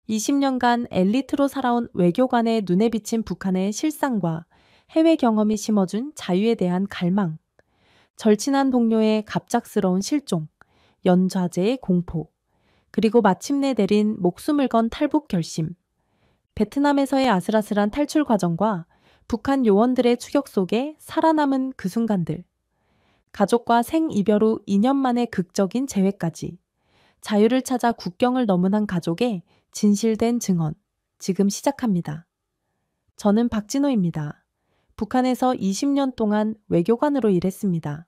20년간 엘리트로 살아온 외교관의 눈에 비친 북한의 실상과 해외 경험이 심어준 자유에 대한 갈망, 절친한 동료의 갑작스러운 실종, 연좌제의 공포, 그리고 마침내 내린 목숨을 건 탈북 결심, 베트남에서의 아슬아슬한 탈출 과정과 북한 요원들의 추격 속에 살아남은 그 순간들, 가족과 생이별 후 2년 만의 극적인 재회까지, 자유를 찾아 국경을 넘은 한 가족의 진실된 증언, 지금 시작합니다. 저는 박진호입니다. 북한에서 20년 동안 외교관으로 일했습니다.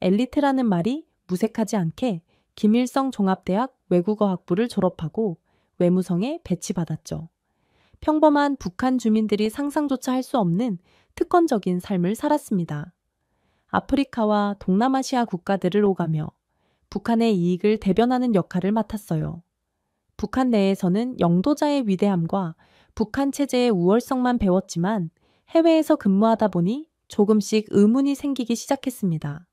엘리트라는 말이 무색하지 않게 김일성 종합대학 외국어학부를 졸업하고 외무성에 배치받았죠. 평범한 북한 주민들이 상상조차 할 수 없는 특권적인 삶을 살았습니다. 아프리카와 동남아시아 국가들을 오가며 북한의 이익을 대변하는 역할을 맡았어요. 북한 내에서는 영도자의 위대함과 북한 체제의 우월성만 배웠지만 해외에서 근무하다 보니 조금씩 의문이 생기기 시작했습니다.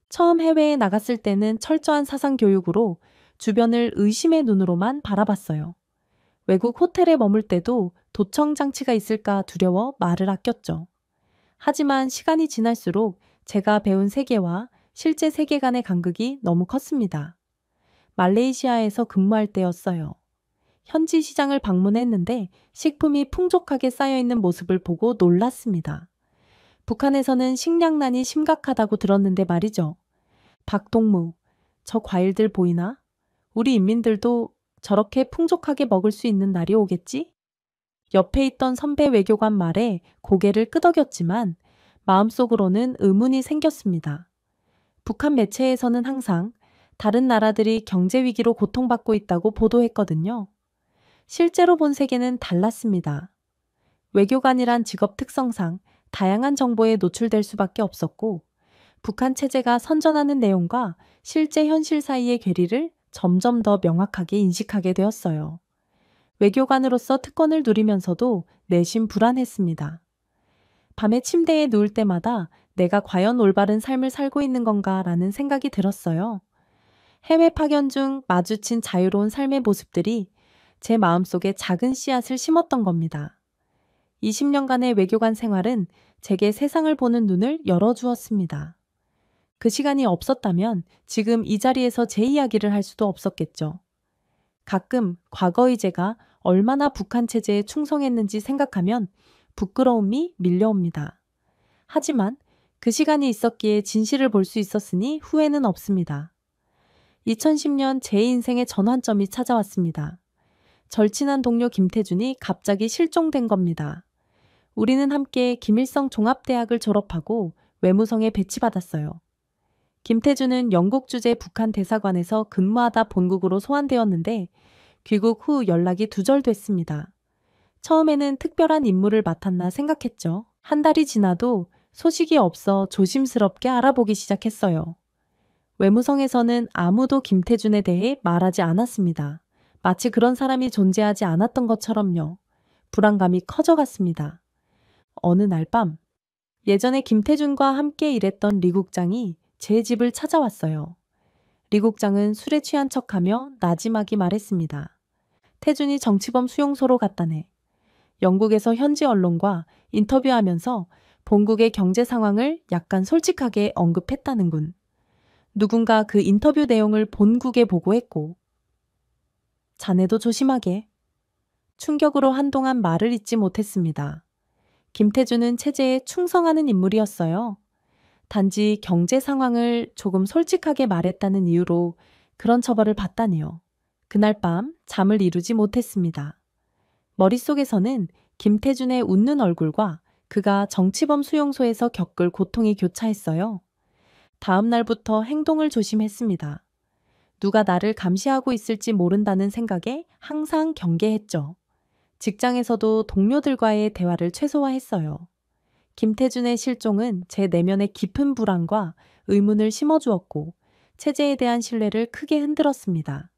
처음 해외에 나갔을 때는 철저한 사상 교육으로 주변을 의심의 눈으로만 바라봤어요. 외국 호텔에 머물 때도 도청 장치가 있을까 두려워 말을 아꼈죠. 하지만 시간이 지날수록 제가 배운 세계와 실제 세계 간의 간극이 너무 컸습니다. 말레이시아에서 근무할 때였어요. 현지 시장을 방문했는데 식품이 풍족하게 쌓여있는 모습을 보고 놀랐습니다. 북한에서는 식량난이 심각하다고 들었는데 말이죠. 박동무, 저 과일들 보이나? 우리 인민들도 저렇게 풍족하게 먹을 수 있는 날이 오겠지? 옆에 있던 선배 외교관 말에 고개를 끄덕였지만 마음속으로는 의문이 생겼습니다. 북한 매체에서는 항상 다른 나라들이 경제 위기로 고통받고 있다고 보도했거든요. 실제로 본 세계는 달랐습니다. 외교관이란 직업 특성상 다양한 정보에 노출될 수밖에 없었고, 북한 체제가 선전하는 내용과 실제 현실 사이의 괴리를 점점 더 명확하게 인식하게 되었어요. 외교관으로서 특권을 누리면서도 내심 불안했습니다. 밤에 침대에 누울 때마다 내가 과연 올바른 삶을 살고 있는 건가라는 생각이 들었어요. 해외 파견 중 마주친 자유로운 삶의 모습들이 제 마음속에 작은 씨앗을 심었던 겁니다. 20년간의 외교관 생활은 제게 세상을 보는 눈을 열어주었습니다. 그 시간이 없었다면 지금 이 자리에서 제 이야기를 할 수도 없었겠죠. 가끔 과거의 제가 얼마나 북한 체제에 충성했는지 생각하면 부끄러움이 밀려옵니다. 하지만 그 시간이 있었기에 진실을 볼 수 있었으니 후회는 없습니다. 2010년 제 인생의 전환점이 찾아왔습니다. 절친한 동료 김태준이 갑자기 실종된 겁니다. 우리는 함께 김일성 종합대학을 졸업하고 외무성에 배치받았어요. 김태준은 영국 주재 북한 대사관에서 근무하다 본국으로 소환되었는데 귀국 후 연락이 두절됐습니다. 처음에는 특별한 임무를 맡았나 생각했죠. 한 달이 지나도 소식이 없어 조심스럽게 알아보기 시작했어요. 외무성에서는 아무도 김태준에 대해 말하지 않았습니다. 마치 그런 사람이 존재하지 않았던 것처럼요. 불안감이 커져갔습니다. 어느 날 밤, 예전에 김태준과 함께 일했던 리 국장이 제 집을 찾아왔어요. 리 국장은 술에 취한 척하며 나지막이 말했습니다. 태준이 정치범 수용소로 갔다네. 영국에서 현지 언론과 인터뷰하면서 본국의 경제 상황을 약간 솔직하게 언급했다는군. 누군가 그 인터뷰 내용을 본국에 보고했고. 자네도 조심하게. 충격으로 한동안 말을 잇지 못했습니다. 김태준은 체제에 충성하는 인물이었어요. 단지 경제 상황을 조금 솔직하게 말했다는 이유로 그런 처벌을 받다니요. 그날 밤 잠을 이루지 못했습니다. 머릿속에서는 김태준의 웃는 얼굴과 그가 정치범 수용소에서 겪을 고통이 교차했어요. 다음 날부터 행동을 조심했습니다. 누가 나를 감시하고 있을지 모른다는 생각에 항상 경계했죠. 직장에서도 동료들과의 대화를 최소화했어요. 김태준의 실종은 제 내면의 깊은 불안과 의문을 심어주었고 체제에 대한 신뢰를 크게 흔들었습니다.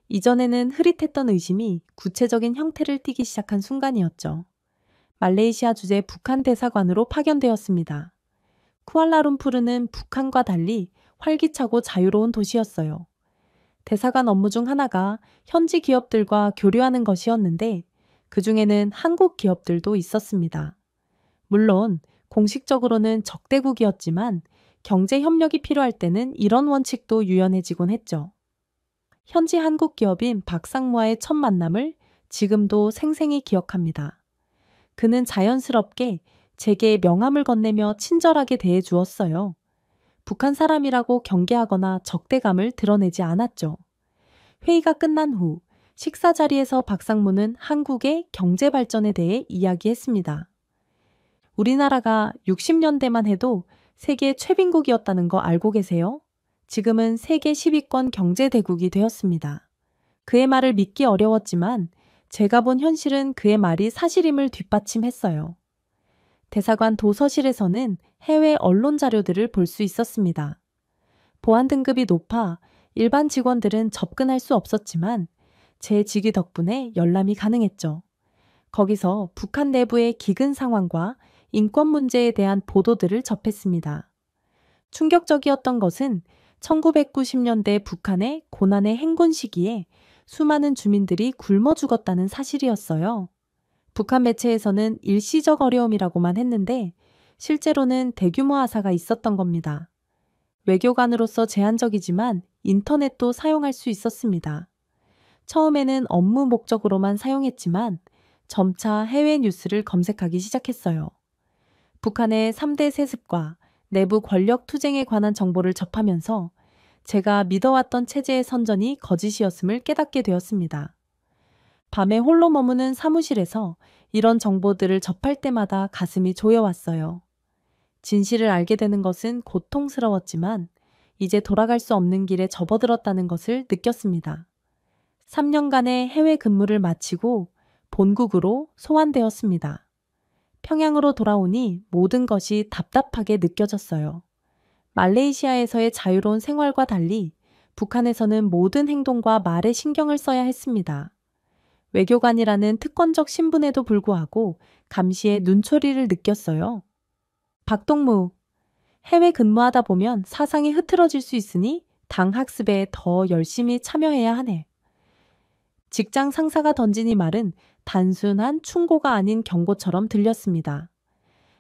이전에는 흐릿했던 의심이 구체적인 형태를 띠기 시작한 순간이었죠. 말레이시아 주재 북한 대사관으로 파견되었습니다. 쿠알라룸푸르는 북한과 달리 활기차고 자유로운 도시였어요. 대사관 업무 중 하나가 현지 기업들과 교류하는 것이었는데 그중에는 한국 기업들도 있었습니다. 물론 공식적으로는 적대국이었지만 경제 협력이 필요할 때는 이런 원칙도 유연해지곤 했죠. 현지 한국 기업인 박상무와의 첫 만남을 지금도 생생히 기억합니다. 그는 자연스럽게 제게 명함을 건네며 친절하게 대해 주었어요. 북한 사람이라고 경계하거나 적대감을 드러내지 않았죠. 회의가 끝난 후 식사 자리에서 박상무는 한국의 경제 발전에 대해 이야기했습니다. 우리나라가 60년대만 해도 세계 최빈국이었다는 거 알고 계세요? 지금은 세계 10위권 경제대국이 되었습니다. 그의 말을 믿기 어려웠지만 제가 본 현실은 그의 말이 사실임을 뒷받침했어요. 대사관 도서실에서는 해외 언론 자료들을 볼 수 있었습니다. 보안 등급이 높아 일반 직원들은 접근할 수 없었지만 제 직위 덕분에 열람이 가능했죠. 거기서 북한 내부의 기근 상황과 인권 문제에 대한 보도들을 접했습니다. 충격적이었던 것은 1990년대 북한의 고난의 행군 시기에 수많은 주민들이 굶어 죽었다는 사실이었어요. 북한 매체에서는 일시적 어려움이라고만 했는데 실제로는 대규모 화사가 있었던 겁니다. 외교관으로서 제한적이지만 인터넷도 사용할 수 있었습니다. 처음에는 업무 목적으로만 사용했지만 점차 해외 뉴스를 검색하기 시작했어요. 북한의 3대 세습과 내부 권력 투쟁에 관한 정보를 접하면서 제가 믿어왔던 체제의 선전이 거짓이었음을 깨닫게 되었습니다. 밤에 홀로 머무는 사무실에서 이런 정보들을 접할 때마다 가슴이 조여왔어요. 진실을 알게 되는 것은 고통스러웠지만 이제 돌아갈 수 없는 길에 접어들었다는 것을 느꼈습니다. 3년간의 해외 근무를 마치고 본국으로 소환되었습니다. 평양으로 돌아오니 모든 것이 답답하게 느껴졌어요. 말레이시아에서의 자유로운 생활과 달리 북한에서는 모든 행동과 말에 신경을 써야 했습니다. 외교관이라는 특권적 신분에도 불구하고 감시의 눈초리를 느꼈어요. 박동무, 해외 근무하다 보면 사상이 흐트러질 수 있으니 당 학습에 더 열심히 참여해야 하네. 직장 상사가 던진 이 말은 단순한 충고가 아닌 경고처럼 들렸습니다.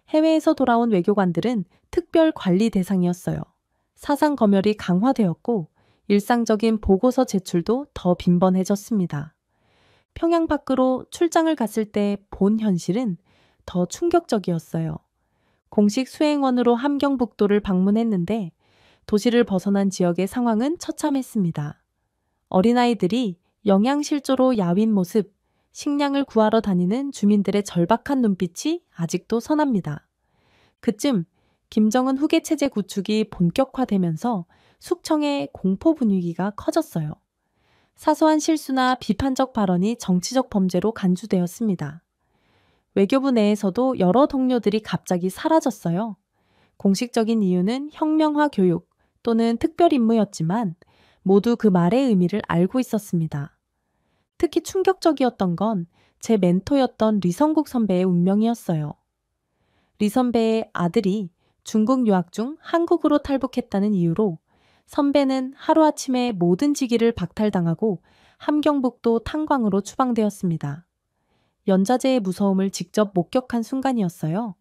해외에서 돌아온 외교관들은 특별 관리 대상이었어요. 사상 검열이 강화되었고 일상적인 보고서 제출도 더 빈번해졌습니다. 평양 밖으로 출장을 갔을 때 본 현실은 더 충격적이었어요. 공식 수행원으로 함경북도를 방문했는데 도시를 벗어난 지역의 상황은 처참했습니다. 어린아이들이 영양실조로 야윈 모습, 식량을 구하러 다니는 주민들의 절박한 눈빛이 아직도 선합니다. 그쯤 김정은 후계 체제 구축이 본격화되면서 숙청의 공포 분위기가 커졌어요. 사소한 실수나 비판적 발언이 정치적 범죄로 간주되었습니다. 외교부 내에서도 여러 동료들이 갑자기 사라졌어요. 공식적인 이유는 혁명화 교육 또는 특별 임무였지만 모두 그 말의 의미를 알고 있었습니다. 특히 충격적이었던 건 제 멘토였던 리성국 선배의 운명이었어요. 리 선배의 아들이 중국 유학 중 한국으로 탈북했다는 이유로 선배는 하루아침에 모든 직위를 박탈당하고 함경북도 탄광으로 추방되었습니다. 연좌제의 무서움을 직접 목격한 순간이었어요.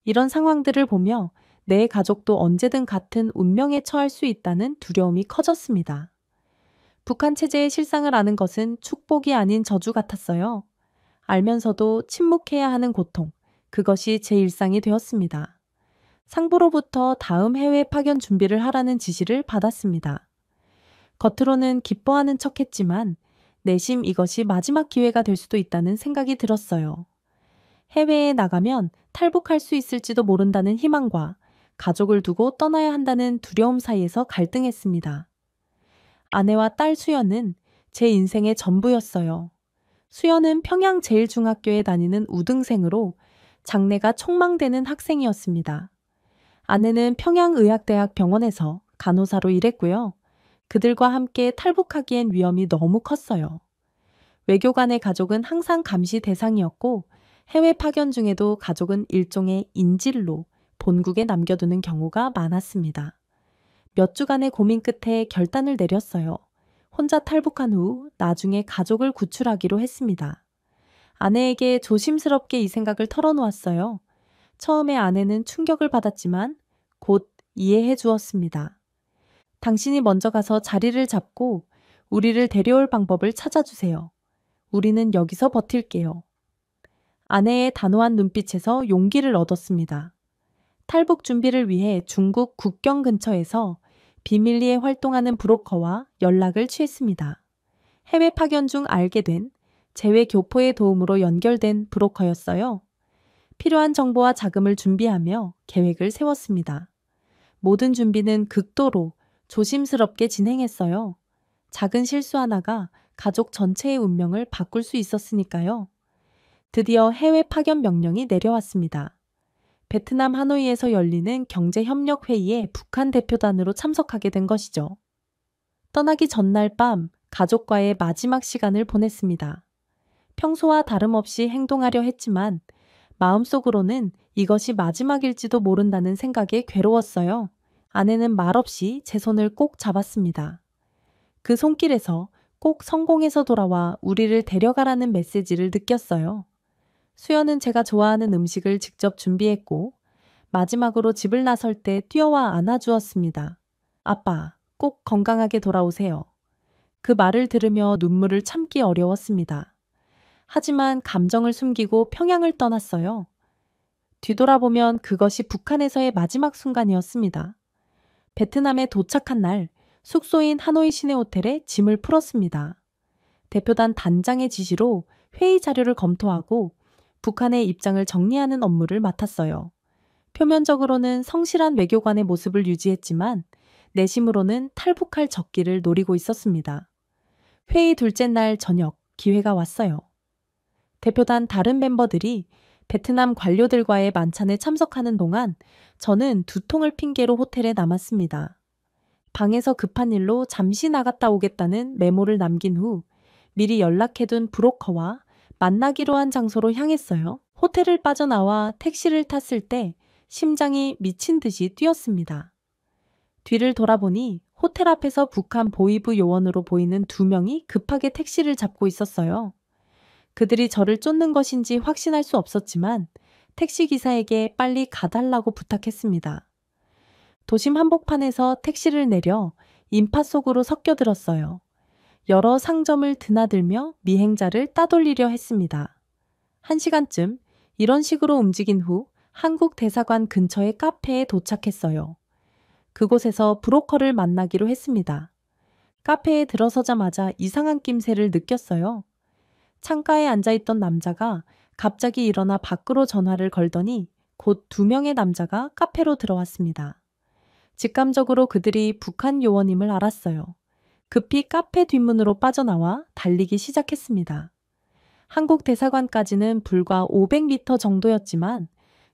이런 상황들을 보며 내 가족도 언제든 같은 운명에 처할 수 있다는 두려움이 커졌습니다. 북한 체제의 실상을 아는 것은 축복이 아닌 저주 같았어요. 알면서도 침묵해야 하는 고통, 그것이 제 일상이 되었습니다. 상부로부터 다음 해외 파견 준비를 하라는 지시를 받았습니다. 겉으로는 기뻐하는 척했지만 내심 이것이 마지막 기회가 될 수도 있다는 생각이 들었어요. 해외에 나가면 탈북할 수 있을지도 모른다는 희망과 가족을 두고 떠나야 한다는 두려움 사이에서 갈등했습니다. 아내와 딸 수연은 제 인생의 전부였어요. 수연은 평양 제일중학교에 다니는 우등생으로 장래가 촉망되는 학생이었습니다. 아내는 평양의학대학 병원에서 간호사로 일했고요. 그들과 함께 탈북하기엔 위험이 너무 컸어요. 외교관의 가족은 항상 감시 대상이었고 해외 파견 중에도 가족은 일종의 인질로 본국에 남겨두는 경우가 많았습니다. 몇 주간의 고민 끝에 결단을 내렸어요. 혼자 탈북한 후 나중에 가족을 구출하기로 했습니다. 아내에게 조심스럽게 이 생각을 털어놓았어요. 처음에 아내는 충격을 받았지만 곧 이해해 주었습니다. 당신이 먼저 가서 자리를 잡고 우리를 데려올 방법을 찾아주세요. 우리는 여기서 버틸게요. 아내의 단호한 눈빛에서 용기를 얻었습니다. 탈북 준비를 위해 중국 국경 근처에서 비밀리에 활동하는 브로커와 연락을 취했습니다. 해외 파견 중 알게 된 재외 교포의 도움으로 연결된 브로커였어요. 필요한 정보와 자금을 준비하며 계획을 세웠습니다. 모든 준비는 극도로 조심스럽게 진행했어요. 작은 실수 하나가 가족 전체의 운명을 바꿀 수 있었으니까요. 드디어 해외 파견 명령이 내려왔습니다. 베트남 하노이에서 열리는 경제협력회의에 북한 대표단으로 참석하게 된 것이죠. 떠나기 전날 밤 가족과의 마지막 시간을 보냈습니다. 평소와 다름없이 행동하려 했지만 마음속으로는 이것이 마지막일지도 모른다는 생각에 괴로웠어요. 아내는 말없이 제 손을 꼭 잡았습니다. 그 손길에서 꼭 성공해서 돌아와 우리를 데려가라는 메시지를 느꼈어요. 수연은 제가 좋아하는 음식을 직접 준비했고 마지막으로 집을 나설 때 뛰어와 안아주었습니다. 아빠, 꼭 건강하게 돌아오세요. 그 말을 들으며 눈물을 참기 어려웠습니다. 하지만 감정을 숨기고 평양을 떠났어요. 뒤돌아보면 그것이 북한에서의 마지막 순간이었습니다. 베트남에 도착한 날 숙소인 하노이 시내 호텔에 짐을 풀었습니다. 대표단 단장의 지시로 회의 자료를 검토하고 북한의 입장을 정리하는 업무를 맡았어요. 표면적으로는 성실한 외교관의 모습을 유지했지만 내심으로는 탈북할 적기를 노리고 있었습니다. 회의 둘째 날 저녁 기회가 왔어요. 대표단 다른 멤버들이 베트남 관료들과의 만찬에 참석하는 동안 저는 두통을 핑계로 호텔에 남았습니다. 방에서 급한 일로 잠시 나갔다 오겠다는 메모를 남긴 후 미리 연락해둔 브로커와 만나기로 한 장소로 향했어요. 호텔을 빠져나와 택시를 탔을 때 심장이 미친 듯이 뛰었습니다. 뒤를 돌아보니 호텔 앞에서 북한 보위부 요원으로 보이는 2명이 급하게 택시를 잡고 있었어요. 그들이 저를 쫓는 것인지 확신할 수 없었지만 택시기사에게 빨리 가달라고 부탁했습니다. 도심 한복판에서 택시를 내려 인파 속으로 섞여들었어요. 여러 상점을 드나들며 미행자를 따돌리려 했습니다. 1시간쯤 이런 식으로 움직인 후 한국 대사관 근처의 카페에 도착했어요. 그곳에서 브로커를 만나기로 했습니다. 카페에 들어서자마자 이상한 낌새를 느꼈어요. 창가에 앉아있던 남자가 갑자기 일어나 밖으로 전화를 걸더니 곧 2명의 남자가 카페로 들어왔습니다. 직감적으로 그들이 북한 요원임을 알았어요. 급히 카페 뒷문으로 빠져나와 달리기 시작했습니다. 한국 대사관까지는 불과 500m 정도였지만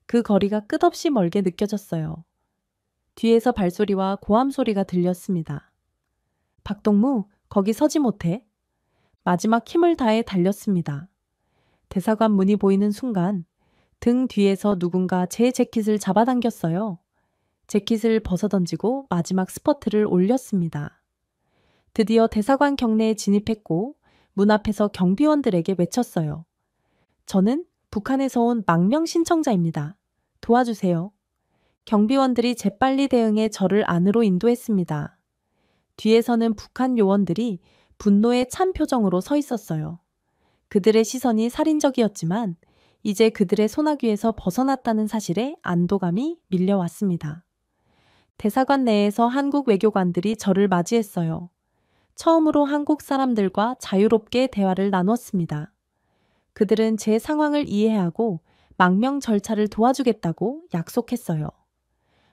그 거리가 끝없이 멀게 느껴졌어요. 뒤에서 발소리와 고함 소리가 들렸습니다. 박동무, 거기 서지 못해. 마지막 힘을 다해 달렸습니다. 대사관 문이 보이는 순간 등 뒤에서 누군가 제 재킷을 잡아당겼어요. 재킷을 벗어던지고 마지막 스퍼트를 올렸습니다. 드디어 대사관 경내에 진입했고 문 앞에서 경비원들에게 외쳤어요. 저는 북한에서 온 망명 신청자입니다. 도와주세요. 경비원들이 재빨리 대응해 저를 안으로 인도했습니다. 뒤에서는 북한 요원들이 분노에 찬 표정으로 서 있었어요. 그들의 시선이 살인적이었지만 이제 그들의 소나귀에서 벗어났다는 사실에 안도감이 밀려왔습니다. 대사관 내에서 한국 외교관들이 저를 맞이했어요. 처음으로 한국 사람들과 자유롭게 대화를 나눴습니다. 그들은 제 상황을 이해하고 망명 절차를 도와주겠다고 약속했어요.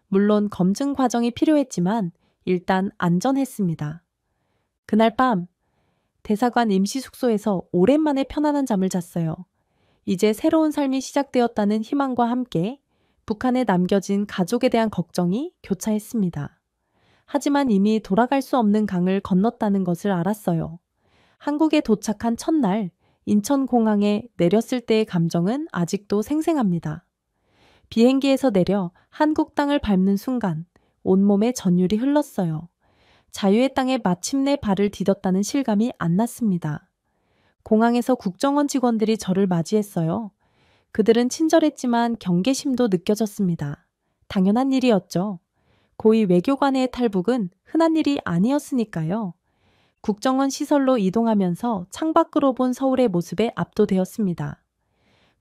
물론 검증 과정이 필요했지만 일단 안전했습니다. 그날 밤 대사관 임시 숙소에서 오랜만에 편안한 잠을 잤어요. 이제 새로운 삶이 시작되었다는 희망과 함께 북한에 남겨진 가족에 대한 걱정이 교차했습니다. 하지만 이미 돌아갈 수 없는 강을 건넜다는 것을 알았어요. 한국에 도착한 첫날 인천공항에 내렸을 때의 감정은 아직도 생생합니다. 비행기에서 내려 한국 땅을 밟는 순간 온몸에 전율이 흘렀어요. 자유의 땅에 마침내 발을 디뎠다는 실감이 안 났습니다. 공항에서 국정원 직원들이 저를 맞이했어요. 그들은 친절했지만 경계심도 느껴졌습니다. 당연한 일이었죠. 고위 외교관의 탈북은 흔한 일이 아니었으니까요. 국정원 시설로 이동하면서 창밖으로 본 서울의 모습에 압도되었습니다.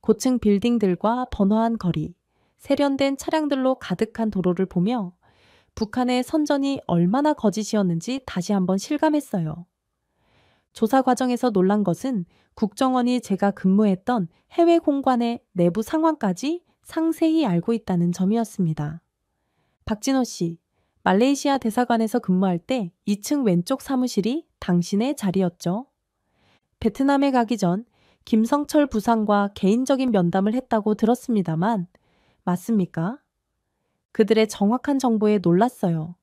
고층 빌딩들과 번화한 거리, 세련된 차량들로 가득한 도로를 보며 북한의 선전이 얼마나 거짓이었는지 다시 한번 실감했어요. 조사 과정에서 놀란 것은 국정원이 제가 근무했던 해외 공관의 내부 상황까지 상세히 알고 있다는 점이었습니다. 박진호 씨, 말레이시아 대사관에서 근무할 때 2층 왼쪽 사무실이 당신의 자리였죠? 베트남에 가기 전 김성철 부상과 개인적인 면담을 했다고 들었습니다만 맞습니까? 그들의 정확한 정보에 놀랐어요.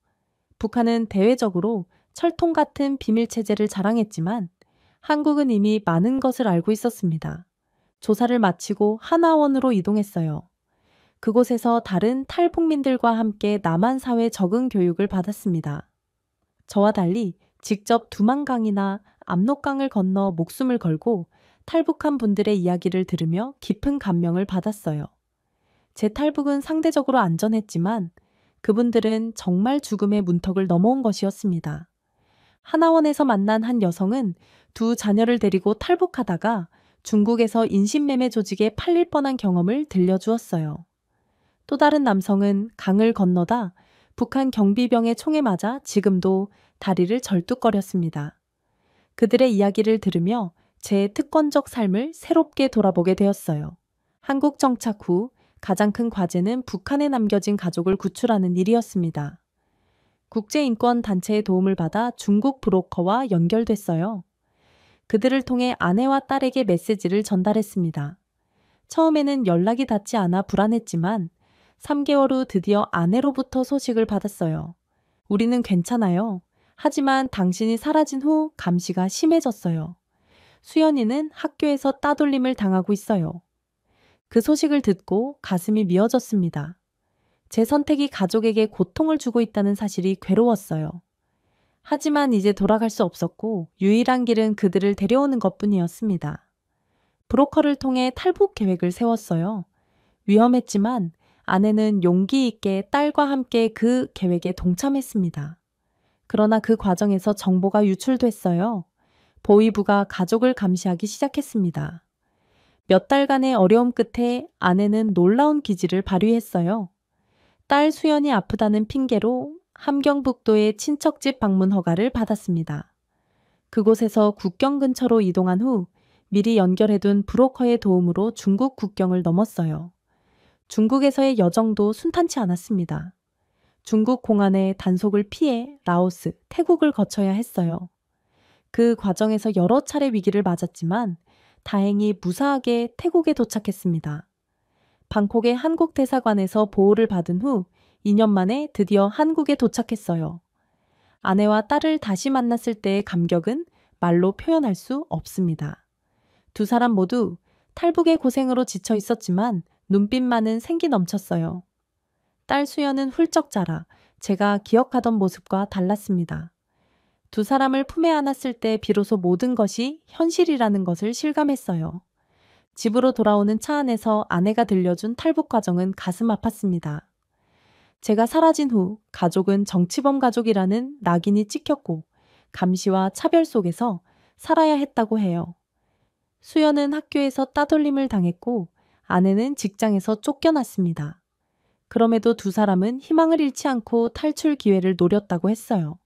북한은 대외적으로 철통 같은 비밀 체제를 자랑했지만 한국은 이미 많은 것을 알고 있었습니다. 조사를 마치고 하나원으로 이동했어요. 그곳에서 다른 탈북민들과 함께 남한 사회 적응 교육을 받았습니다. 저와 달리 직접 두만강이나 압록강을 건너 목숨을 걸고 탈북한 분들의 이야기를 들으며 깊은 감명을 받았어요. 제 탈북은 상대적으로 안전했지만 그분들은 정말 죽음의 문턱을 넘어온 것이었습니다. 하나원에서 만난 한 여성은 두 자녀를 데리고 탈북하다가 중국에서 인신매매 조직에 팔릴 뻔한 경험을 들려주었어요. 또 다른 남성은 강을 건너다 북한 경비병의 총에 맞아 지금도 다리를 절뚝거렸습니다. 그들의 이야기를 들으며 제 특권적 삶을 새롭게 돌아보게 되었어요. 한국 정착 후 가장 큰 과제는 북한에 남겨진 가족을 구출하는 일이었습니다. 국제인권단체의 도움을 받아 중국 브로커와 연결됐어요. 그들을 통해 아내와 딸에게 메시지를 전달했습니다. 처음에는 연락이 닿지 않아 불안했지만 3개월 후 드디어 아내로부터 소식을 받았어요. 우리는 괜찮아요. 하지만 당신이 사라진 후 감시가 심해졌어요. 수연이는 학교에서 따돌림을 당하고 있어요. 그 소식을 듣고 가슴이 미어졌습니다. 제 선택이 가족에게 고통을 주고 있다는 사실이 괴로웠어요. 하지만 이제 돌아갈 수 없었고 유일한 길은 그들을 데려오는 것뿐이었습니다. 브로커를 통해 탈북 계획을 세웠어요. 위험했지만 아내는 용기 있게 딸과 함께 그 계획에 동참했습니다. 그러나 그 과정에서 정보가 유출됐어요. 보위부가 가족을 감시하기 시작했습니다. 몇 달간의 어려움 끝에 아내는 놀라운 기지를 발휘했어요. 딸 수연이 아프다는 핑계로 함경북도의 친척집 방문 허가를 받았습니다. 그곳에서 국경 근처로 이동한 후 미리 연결해둔 브로커의 도움으로 중국 국경을 넘었어요. 중국에서의 여정도 순탄치 않았습니다. 중국 공안의 단속을 피해 라오스, 태국을 거쳐야 했어요. 그 과정에서 여러 차례 위기를 맞았지만 다행히 무사하게 태국에 도착했습니다. 방콕의 한국 대사관에서 보호를 받은 후 2년 만에 드디어 한국에 도착했어요. 아내와 딸을 다시 만났을 때의 감격은 말로 표현할 수 없습니다. 두 사람 모두 탈북의 고생으로 지쳐 있었지만 눈빛만은 생기 넘쳤어요. 딸 수연은 훌쩍 자라 제가 기억하던 모습과 달랐습니다. 두 사람을 품에 안았을 때 비로소 모든 것이 현실이라는 것을 실감했어요. 집으로 돌아오는 차 안에서 아내가 들려준 탈북 과정은 가슴 아팠습니다. 제가 사라진 후 가족은 정치범 가족이라는 낙인이 찍혔고 감시와 차별 속에서 살아야 했다고 해요. 수연은 학교에서 따돌림을 당했고 아내는 직장에서 쫓겨났습니다. 그럼에도 두 사람은 희망을 잃지 않고 탈출 기회를 노렸다고 했어요.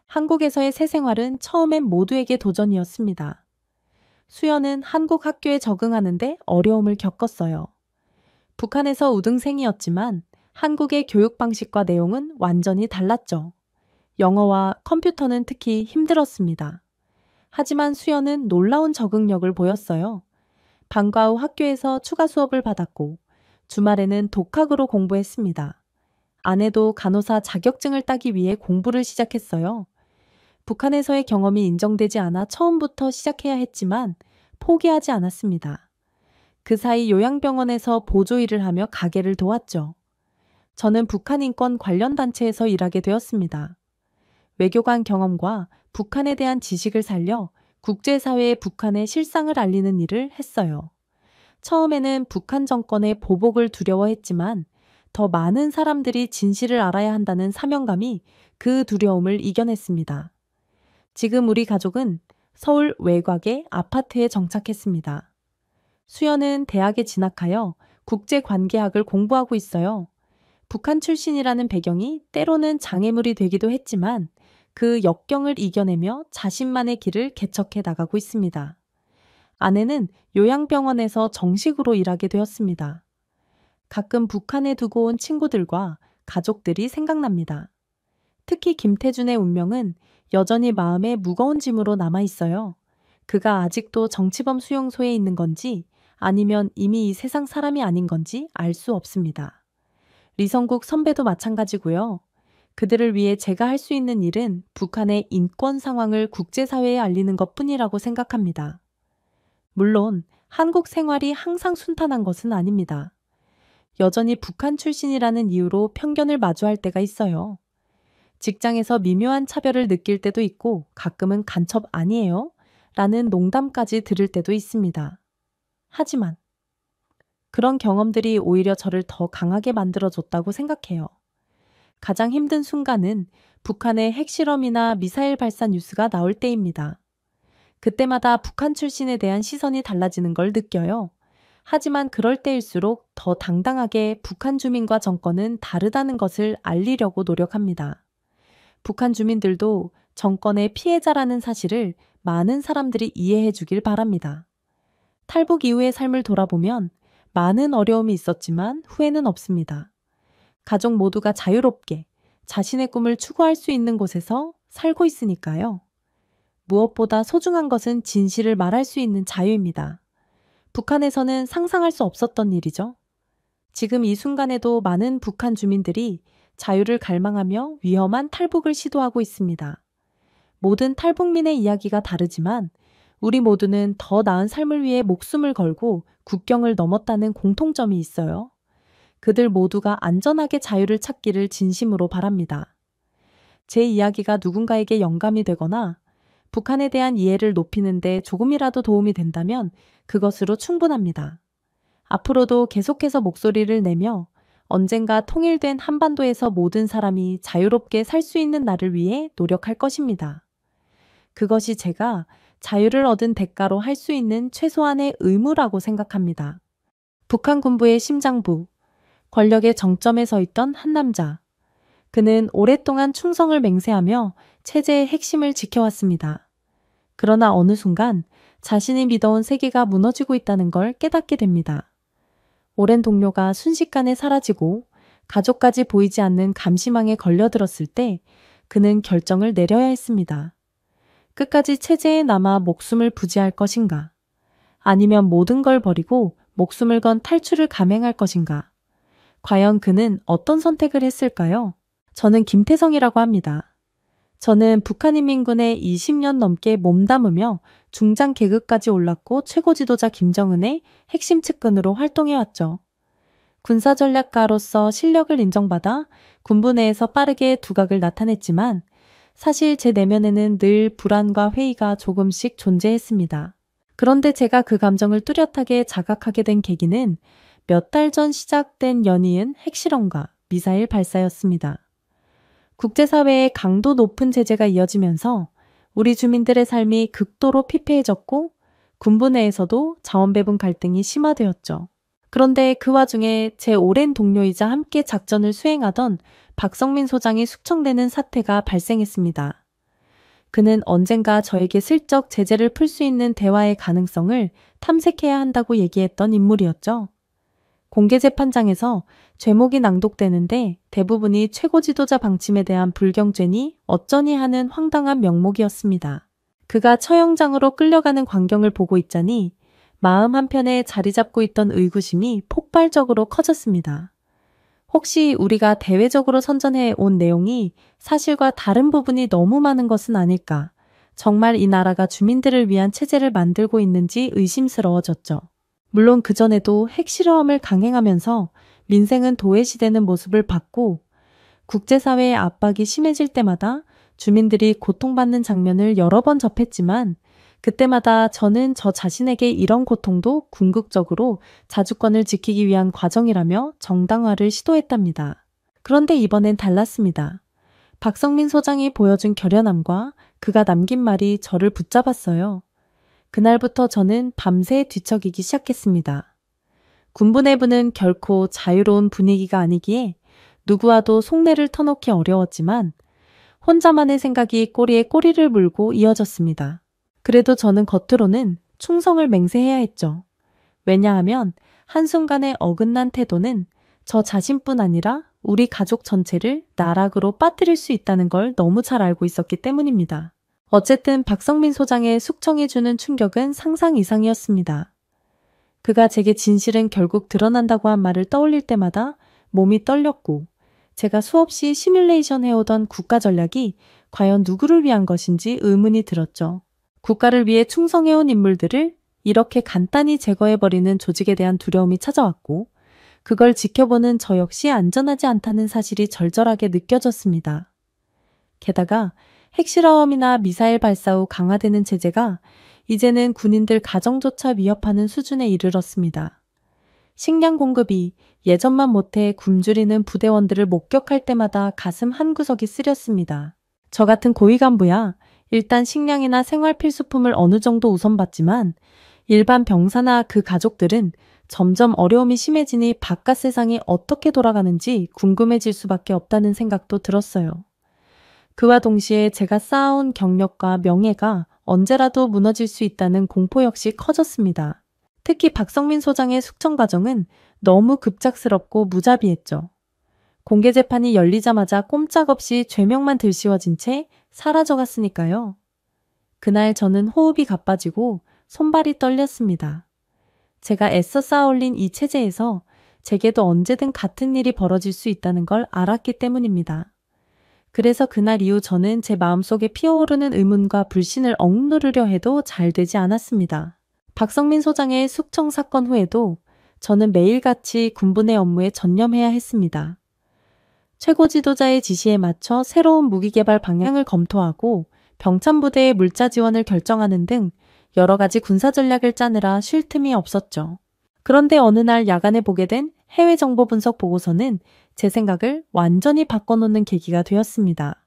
한국에서의 새 생활은 처음엔 모두에게 도전이었습니다. 수연은 한국 학교에 적응하는데 어려움을 겪었어요. 북한에서 우등생이었지만 한국의 교육 방식과 내용은 완전히 달랐죠. 영어와 컴퓨터는 특히 힘들었습니다. 하지만 수연은 놀라운 적응력을 보였어요. 방과 후 학교에서 추가 수업을 받았고 주말에는 독학으로 공부했습니다. 아내도 간호사 자격증을 따기 위해 공부를 시작했어요. 북한에서의 경험이 인정되지 않아 처음부터 시작해야 했지만 포기하지 않았습니다. 그 사이 요양병원에서 보조 일을 하며 가게를 도왔죠. 저는 북한 인권 관련 단체에서 일하게 되었습니다. 외교관 경험과 북한에 대한 지식을 살려 국제사회에 북한의 실상을 알리는 일을 했어요. 처음에는 북한 정권의 보복을 두려워했지만 더 많은 사람들이 진실을 알아야 한다는 사명감이 그 두려움을 이겨냈습니다. 지금 우리 가족은 서울 외곽의 아파트에 정착했습니다. 수연은 대학에 진학하여 국제관계학을 공부하고 있어요. 북한 출신이라는 배경이 때로는 장애물이 되기도 했지만 그 역경을 이겨내며 자신만의 길을 개척해 나가고 있습니다. 아내는 요양병원에서 정식으로 일하게 되었습니다. 가끔 북한에 두고 온 친구들과 가족들이 생각납니다. 특히 김태준의 운명은 여전히 마음에 무거운 짐으로 남아 있어요. 그가 아직도 정치범 수용소에 있는 건지 아니면 이미 이 세상 사람이 아닌 건지 알 수 없습니다. 리성국 선배도 마찬가지고요. 그들을 위해 제가 할 수 있는 일은 북한의 인권 상황을 국제사회에 알리는 것뿐이라고 생각합니다. 물론 한국 생활이 항상 순탄한 것은 아닙니다. 여전히 북한 출신이라는 이유로 편견을 마주할 때가 있어요. 직장에서 미묘한 차별을 느낄 때도 있고 가끔은 간첩 아니에요? 라는 농담까지 들을 때도 있습니다. 하지만 그런 경험들이 오히려 저를 더 강하게 만들어줬다고 생각해요. 가장 힘든 순간은 북한의 핵실험이나 미사일 발사 뉴스가 나올 때입니다. 그때마다 북한 출신에 대한 시선이 달라지는 걸 느껴요. 하지만 그럴 때일수록 더 당당하게 북한 주민과 정권은 다르다는 것을 알리려고 노력합니다. 북한 주민들도 정권의 피해자라는 사실을 많은 사람들이 이해해 주길 바랍니다. 탈북 이후의 삶을 돌아보면 많은 어려움이 있었지만 후회는 없습니다. 가족 모두가 자유롭게 자신의 꿈을 추구할 수 있는 곳에서 살고 있으니까요. 무엇보다 소중한 것은 진실을 말할 수 있는 자유입니다. 북한에서는 상상할 수 없었던 일이죠. 지금 이 순간에도 많은 북한 주민들이 자유를 갈망하며 위험한 탈북을 시도하고 있습니다. 모든 탈북민의 이야기가 다르지만 우리 모두는 더 나은 삶을 위해 목숨을 걸고 국경을 넘었다는 공통점이 있어요. 그들 모두가 안전하게 자유를 찾기를 진심으로 바랍니다. 제 이야기가 누군가에게 영감이 되거나 북한에 대한 이해를 높이는 데 조금이라도 도움이 된다면 그것으로 충분합니다. 앞으로도 계속해서 목소리를 내며 언젠가 통일된 한반도에서 모든 사람이 자유롭게 살 수 있는 날을 위해 노력할 것입니다. 그것이 제가 자유를 얻은 대가로 할 수 있는 최소한의 의무라고 생각합니다. 북한 군부의 심장부, 권력의 정점에 서 있던 한 남자. 그는 오랫동안 충성을 맹세하며 체제의 핵심을 지켜왔습니다. 그러나 어느 순간 자신이 믿어온 세계가 무너지고 있다는 걸 깨닫게 됩니다. 오랜 동료가 순식간에 사라지고 가족까지 보이지 않는 감시망에 걸려들었을 때 그는 결정을 내려야 했습니다. 끝까지 체제에 남아 목숨을 부지할 것인가? 아니면 모든 걸 버리고 목숨을 건 탈출을 감행할 것인가? 과연 그는 어떤 선택을 했을까요? 저는 김태성이라고 합니다. 저는 북한인민군에 20년 넘게 몸담으며 중장 계급까지 올랐고 최고 지도자 김정은의 핵심 측근으로 활동해왔죠. 군사전략가로서 실력을 인정받아 군부 내에서 빠르게 두각을 나타냈지만 사실 제 내면에는 늘 불안과 회의가 조금씩 존재했습니다. 그런데 제가 그 감정을 뚜렷하게 자각하게 된 계기는 몇 달 전 시작된 연이은 핵실험과 미사일 발사였습니다. 국제사회의 강도 높은 제재가 이어지면서 우리 주민들의 삶이 극도로 피폐해졌고 군부 내에서도 자원배분 갈등이 심화되었죠. 그런데 그 와중에 제 오랜 동료이자 함께 작전을 수행하던 박성민 소장이 숙청되는 사태가 발생했습니다. 그는 언젠가 저에게 슬쩍 제재를 풀 수 있는 대화의 가능성을 탐색해야 한다고 얘기했던 인물이었죠. 공개재판장에서 죄목이 낭독되는데 대부분이 최고 지도자 방침에 대한 불경죄니 어쩌니 하는 황당한 명목이었습니다. 그가 처형장으로 끌려가는 광경을 보고 있자니 마음 한편에 자리 잡고 있던 의구심이 폭발적으로 커졌습니다. 혹시 우리가 대외적으로 선전해 온 내용이 사실과 다른 부분이 너무 많은 것은 아닐까? 정말 이 나라가 주민들을 위한 체제를 만들고 있는지 의심스러워졌죠. 물론 그전에도 핵실험을 강행하면서 민생은 도외시되는 모습을 봤고 국제사회의 압박이 심해질 때마다 주민들이 고통받는 장면을 여러 번 접했지만 그때마다 저는 저 자신에게 이런 고통도 궁극적으로 자주권을 지키기 위한 과정이라며 정당화를 시도했답니다. 그런데 이번엔 달랐습니다. 박성민 소장이 보여준 결연함과 그가 남긴 말이 저를 붙잡았어요. 그날부터 저는 밤새 뒤척이기 시작했습니다. 군부 내부는 결코 자유로운 분위기가 아니기에 누구와도 속내를 터놓기 어려웠지만 혼자만의 생각이 꼬리에 꼬리를 물고 이어졌습니다. 그래도 저는 겉으로는 충성을 맹세해야 했죠. 왜냐하면 한순간의 어긋난 태도는 저 자신뿐 아니라 우리 가족 전체를 나락으로 빠뜨릴 수 있다는 걸 너무 잘 알고 있었기 때문입니다. 어쨌든 박성민 소장의 숙청이 주는 충격은 상상 이상이었습니다. 그가 제게 진실은 결국 드러난다고 한 말을 떠올릴 때마다 몸이 떨렸고 제가 수없이 시뮬레이션 해오던 국가 전략이 과연 누구를 위한 것인지 의문이 들었죠. 국가를 위해 충성해온 인물들을 이렇게 간단히 제거해버리는 조직에 대한 두려움이 찾아왔고 그걸 지켜보는 저 역시 안전하지 않다는 사실이 절절하게 느껴졌습니다. 게다가 핵실험이나 미사일 발사 후 강화되는 제재가 이제는 군인들 가정조차 위협하는 수준에 이르렀습니다. 식량 공급이 예전만 못해 굶주리는 부대원들을 목격할 때마다 가슴 한구석이 쓰렸습니다. 저 같은 고위 간부야 일단 식량이나 생활 필수품을 어느 정도 우선받지만 일반 병사나 그 가족들은 점점 어려움이 심해지니 바깥 세상이 어떻게 돌아가는지 궁금해질 수밖에 없다는 생각도 들었어요. 그와 동시에 제가 쌓아온 경력과 명예가 언제라도 무너질 수 있다는 공포 역시 커졌습니다. 특히 박성민 소장의 숙청 과정은 너무 급작스럽고 무자비했죠. 공개 재판이 열리자마자 꼼짝없이 죄명만 들씌워진 채 사라져갔으니까요. 그날 저는 호흡이 가빠지고 손발이 떨렸습니다. 제가 애써 쌓아올린 이 체제에서 제게도 언제든 같은 일이 벌어질 수 있다는 걸 알았기 때문입니다. 그래서 그날 이후 저는 제 마음속에 피어오르는 의문과 불신을 억누르려 해도 잘 되지 않았습니다. 박성민 소장의 숙청 사건 후에도 저는 매일같이 군부 내 업무에 전념해야 했습니다. 최고 지도자의 지시에 맞춰 새로운 무기 개발 방향을 검토하고 병참부대의 물자 지원을 결정하는 등 여러 가지 군사 전략을 짜느라 쉴 틈이 없었죠. 그런데 어느 날 야간에 보게 된 해외 정보 분석 보고서는 제 생각을 완전히 바꿔놓는 계기가 되었습니다.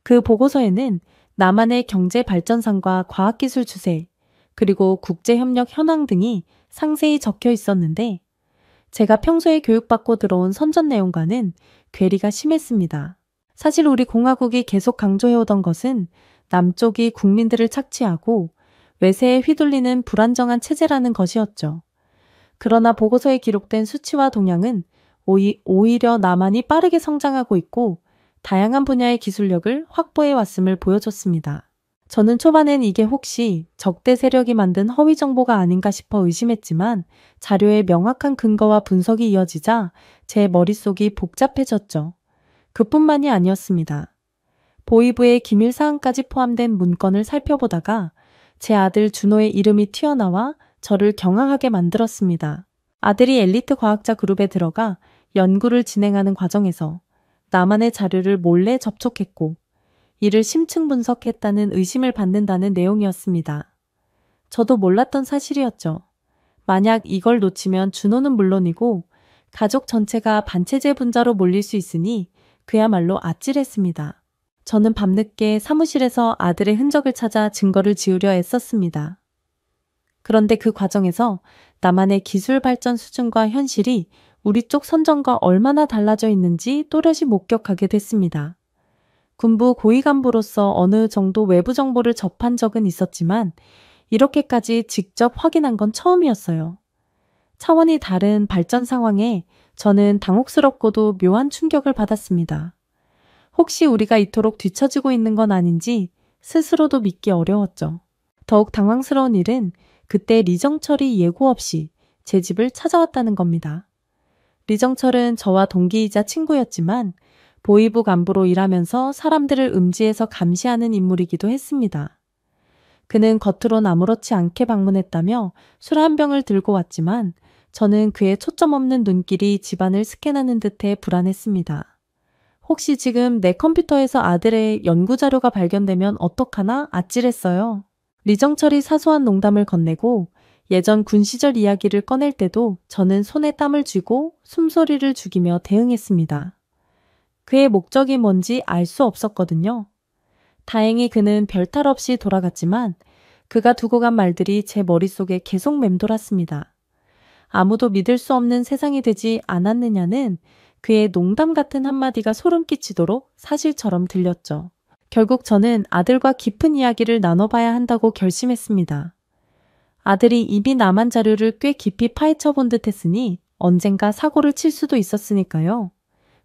그 보고서에는 남한의 경제 발전상과 과학기술 추세, 그리고 국제협력 현황 등이 상세히 적혀 있었는데 제가 평소에 교육받고 들어온 선전 내용과는 괴리가 심했습니다. 사실 우리 공화국이 계속 강조해오던 것은 남쪽이 국민들을 착취하고 외세에 휘둘리는 불안정한 체제라는 것이었죠. 그러나 보고서에 기록된 수치와 동향은 오히려 남한이 빠르게 성장하고 있고 다양한 분야의 기술력을 확보해 왔음을 보여줬습니다. 저는 초반엔 이게 혹시 적대 세력이 만든 허위 정보가 아닌가 싶어 의심했지만 자료의 명확한 근거와 분석이 이어지자 제 머릿속이 복잡해졌죠. 그뿐만이 아니었습니다. 보위부의 기밀 사항까지 포함된 문건을 살펴보다가 제 아들 준호의 이름이 튀어나와 저를 경악하게 만들었습니다. 아들이 엘리트 과학자 그룹에 들어가 연구를 진행하는 과정에서 남한의 자료를 몰래 접촉했고 이를 심층 분석했다는 의심을 받는다는 내용이었습니다. 저도 몰랐던 사실이었죠. 만약 이걸 놓치면 준호는 물론이고 가족 전체가 반체제 분자로 몰릴 수 있으니 그야말로 아찔했습니다. 저는 밤늦게 사무실에서 아들의 흔적을 찾아 증거를 지우려 애썼습니다. 그런데 그 과정에서 남한의 기술 발전 수준과 현실이 우리 쪽 선정과 얼마나 달라져 있는지 또렷이 목격하게 됐습니다. 군부 고위 간부로서 어느 정도 외부 정보를 접한 적은 있었지만 이렇게까지 직접 확인한 건 처음이었어요. 차원이 다른 발전 상황에 저는 당혹스럽고도 묘한 충격을 받았습니다. 혹시 우리가 이토록 뒤처지고 있는 건 아닌지 스스로도 믿기 어려웠죠. 더욱 당황스러운 일은 그때 리정철이 예고 없이 제 집을 찾아왔다는 겁니다. 리정철은 저와 동기이자 친구였지만 보위부 간부로 일하면서 사람들을 음지에서 감시하는 인물이기도 했습니다. 그는 겉으론 아무렇지 않게 방문했다며 술 한 병을 들고 왔지만 저는 그의 초점 없는 눈길이 집안을 스캔하는 듯해 불안했습니다. 혹시 지금 내 컴퓨터에서 아들의 연구자료가 발견되면 어떡하나 아찔했어요. 리정철이 사소한 농담을 건네고 예전 군 시절 이야기를 꺼낼 때도 저는 손에 땀을 쥐고 숨소리를 죽이며 대응했습니다. 그의 목적이 뭔지 알 수 없었거든요. 다행히 그는 별탈 없이 돌아갔지만 그가 두고 간 말들이 제 머릿속에 계속 맴돌았습니다. 아무도 믿을 수 없는 세상이 되지 않았느냐는 그의 농담 같은 한마디가 소름 끼치도록 사실처럼 들렸죠. 결국 저는 아들과 깊은 이야기를 나눠봐야 한다고 결심했습니다. 아들이 이미 남한 자료를 꽤 깊이 파헤쳐 본 듯 했으니 언젠가 사고를 칠 수도 있었으니까요.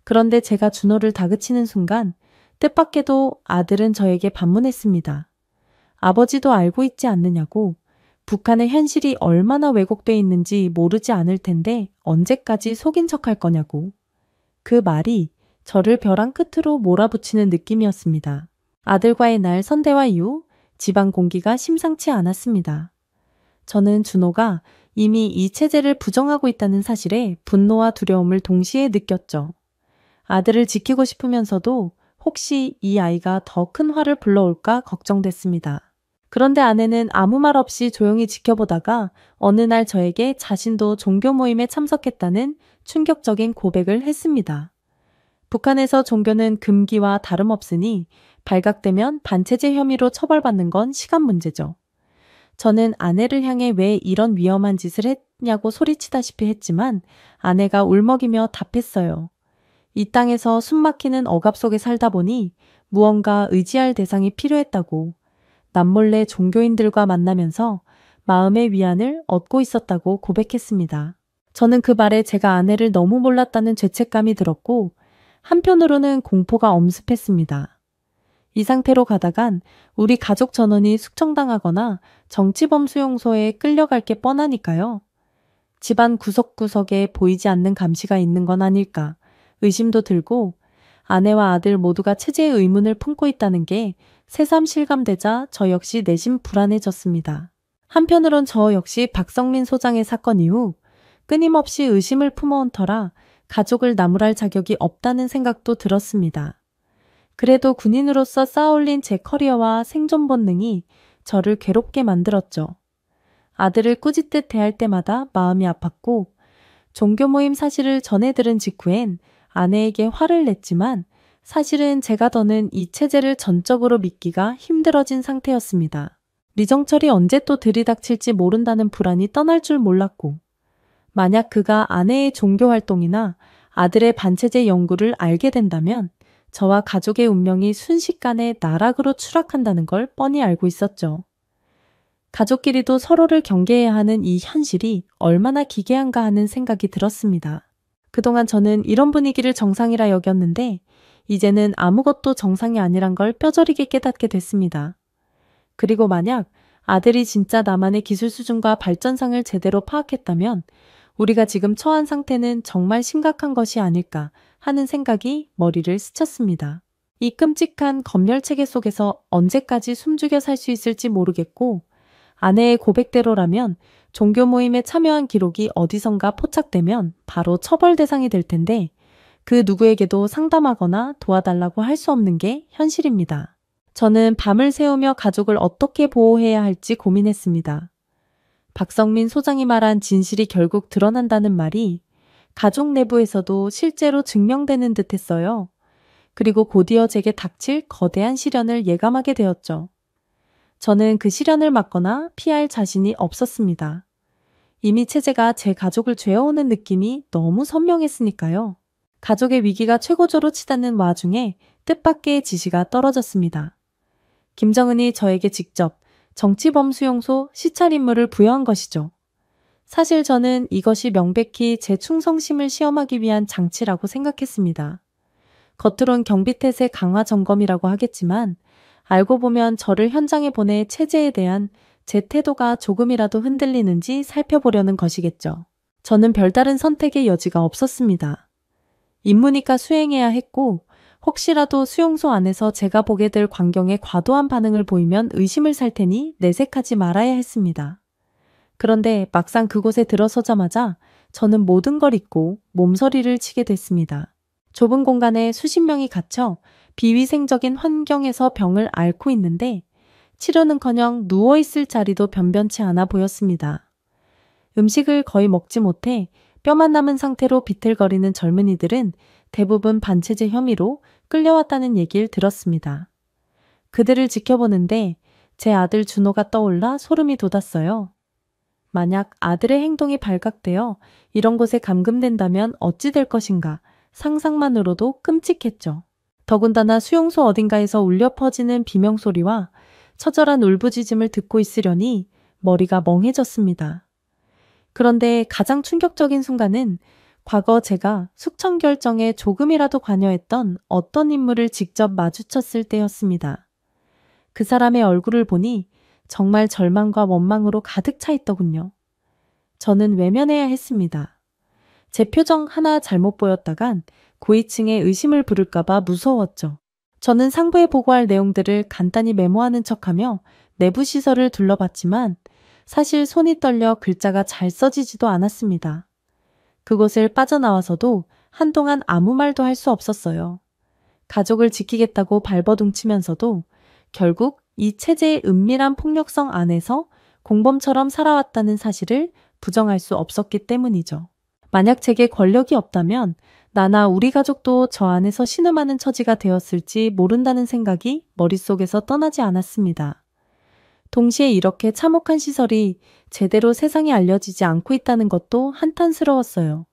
그런데 제가 준호를 다그치는 순간 뜻밖에도 아들은 저에게 반문했습니다. 아버지도 알고 있지 않느냐고, 북한의 현실이 얼마나 왜곡돼 있는지 모르지 않을 텐데 언제까지 속인 척할 거냐고. 그 말이 저를 벼랑 끝으로 몰아붙이는 느낌이었습니다. 아들과의 날 선대화 이후 집안 공기가 심상치 않았습니다. 저는 준호가 이미 이 체제를 부정하고 있다는 사실에 분노와 두려움을 동시에 느꼈죠. 아들을 지키고 싶으면서도 혹시 이 아이가 더 큰 화를 불러올까 걱정됐습니다. 그런데 아내는 아무 말 없이 조용히 지켜보다가 어느 날 저에게 자신도 종교 모임에 참석했다는 충격적인 고백을 했습니다. 북한에서 종교는 금기와 다름없으니 발각되면 반체제 혐의로 처벌받는 건 시간 문제죠. 저는 아내를 향해 왜 이런 위험한 짓을 했냐고 소리치다시피 했지만 아내가 울먹이며 답했어요. 이 땅에서 숨막히는 억압 속에 살다 보니 무언가 의지할 대상이 필요했다고, 남몰래 종교인들과 만나면서 마음의 위안을 얻고 있었다고 고백했습니다. 저는 그 말에 제가 아내를 너무 몰랐다는 죄책감이 들었고 한편으로는 공포가 엄습했습니다. 이 상태로 가다간 우리 가족 전원이 숙청당하거나 정치범 수용소에 끌려갈 게 뻔하니까요. 집안 구석구석에 보이지 않는 감시가 있는 건 아닐까 의심도 들고 아내와 아들 모두가 체제의 의문을 품고 있다는 게 새삼 실감되자 저 역시 내심 불안해졌습니다. 한편으론 저 역시 박성민 소장의 사건 이후 끊임없이 의심을 품어온 터라 가족을 나무랄 자격이 없다는 생각도 들었습니다. 그래도 군인으로서 쌓아올린 제 커리어와 생존 본능이 저를 괴롭게 만들었죠. 아들을 꾸짖듯 대할 때마다 마음이 아팠고 종교 모임 사실을 전해 들은 직후엔 아내에게 화를 냈지만 사실은 제가 더는 이 체제를 전적으로 믿기가 힘들어진 상태였습니다. 리정철이 언제 또 들이닥칠지 모른다는 불안이 떠날 줄 몰랐고 만약 그가 아내의 종교 활동이나 아들의 반체제 연구를 알게 된다면 저와 가족의 운명이 순식간에 나락으로 추락한다는 걸 뻔히 알고 있었죠. 가족끼리도 서로를 경계해야 하는 이 현실이 얼마나 기괴한가 하는 생각이 들었습니다. 그동안 저는 이런 분위기를 정상이라 여겼는데 이제는 아무것도 정상이 아니란 걸 뼈저리게 깨닫게 됐습니다. 그리고 만약 아들이 진짜 나만의 기술 수준과 발전상을 제대로 파악했다면 우리가 지금 처한 상태는 정말 심각한 것이 아닐까 하는 생각이 머리를 스쳤습니다. 이 끔찍한 검열체계 속에서 언제까지 숨죽여 살 수 있을지 모르겠고 아내의 고백대로라면 종교 모임에 참여한 기록이 어디선가 포착되면 바로 처벌 대상이 될 텐데 그 누구에게도 상담하거나 도와달라고 할 수 없는 게 현실입니다. 저는 밤을 새우며 가족을 어떻게 보호해야 할지 고민했습니다. 박성민 소장이 말한 진실이 결국 드러난다는 말이 가족 내부에서도 실제로 증명되는 듯 했어요. 그리고 곧이어 제게 닥칠 거대한 시련을 예감하게 되었죠. 저는 그 시련을 막거나 피할 자신이 없었습니다. 이미 체제가 제 가족을 죄어오는 느낌이 너무 선명했으니까요. 가족의 위기가 최고조로 치닫는 와중에 뜻밖의 지시가 떨어졌습니다. 김정은이 저에게 직접 정치범 수용소 시찰 임무를 부여한 것이죠. 사실 저는 이것이 명백히 제 충성심을 시험하기 위한 장치라고 생각했습니다. 겉으론 경비태세 강화 점검이라고 하겠지만 알고 보면 저를 현장에 보내 체제에 대한 제 태도가 조금이라도 흔들리는지 살펴보려는 것이겠죠. 저는 별다른 선택의 여지가 없었습니다. 임무니까 수행해야 했고 혹시라도 수용소 안에서 제가 보게 될 광경에 과도한 반응을 보이면 의심을 살 테니 내색하지 말아야 했습니다. 그런데 막상 그곳에 들어서자마자 저는 모든 걸 잊고 몸서리를 치게 됐습니다. 좁은 공간에 수십 명이 갇혀 비위생적인 환경에서 병을 앓고 있는데 치료는커녕 누워있을 자리도 변변치 않아 보였습니다. 음식을 거의 먹지 못해 뼈만 남은 상태로 비틀거리는 젊은이들은 대부분 반체제 혐의로 끌려왔다는 얘기를 들었습니다. 그들을 지켜보는데 제 아들 준호가 떠올라 소름이 돋았어요. 만약 아들의 행동이 발각되어 이런 곳에 감금된다면 어찌 될 것인가 상상만으로도 끔찍했죠. 더군다나 수용소 어딘가에서 울려 퍼지는 비명소리와 처절한 울부짖음을 듣고 있으려니 머리가 멍해졌습니다. 그런데 가장 충격적인 순간은 과거 제가 숙청결정에 조금이라도 관여했던 어떤 인물을 직접 마주쳤을 때였습니다. 그 사람의 얼굴을 보니 정말 절망과 원망으로 가득 차 있더군요. 저는 외면해야 했습니다. 제 표정 하나 잘못 보였다간 고위층의 의심을 부를까봐 무서웠죠. 저는 상부에 보고할 내용들을 간단히 메모하는 척하며 내부 시설을 둘러봤지만 사실 손이 떨려 글자가 잘 써지지도 않았습니다. 그곳을 빠져나와서도 한동안 아무 말도 할 수 없었어요. 가족을 지키겠다고 발버둥치면서도 결국 이 체제의 은밀한 폭력성 안에서 공범처럼 살아왔다는 사실을 부정할 수 없었기 때문이죠. 만약 제게 권력이 없다면 나나 우리 가족도 저 안에서 신음하는 처지가 되었을지 모른다는 생각이 머릿속에서 떠나지 않았습니다. 동시에 이렇게 참혹한 시설이 제대로 세상에 알려지지 않고 있다는 것도 한탄스러웠어요.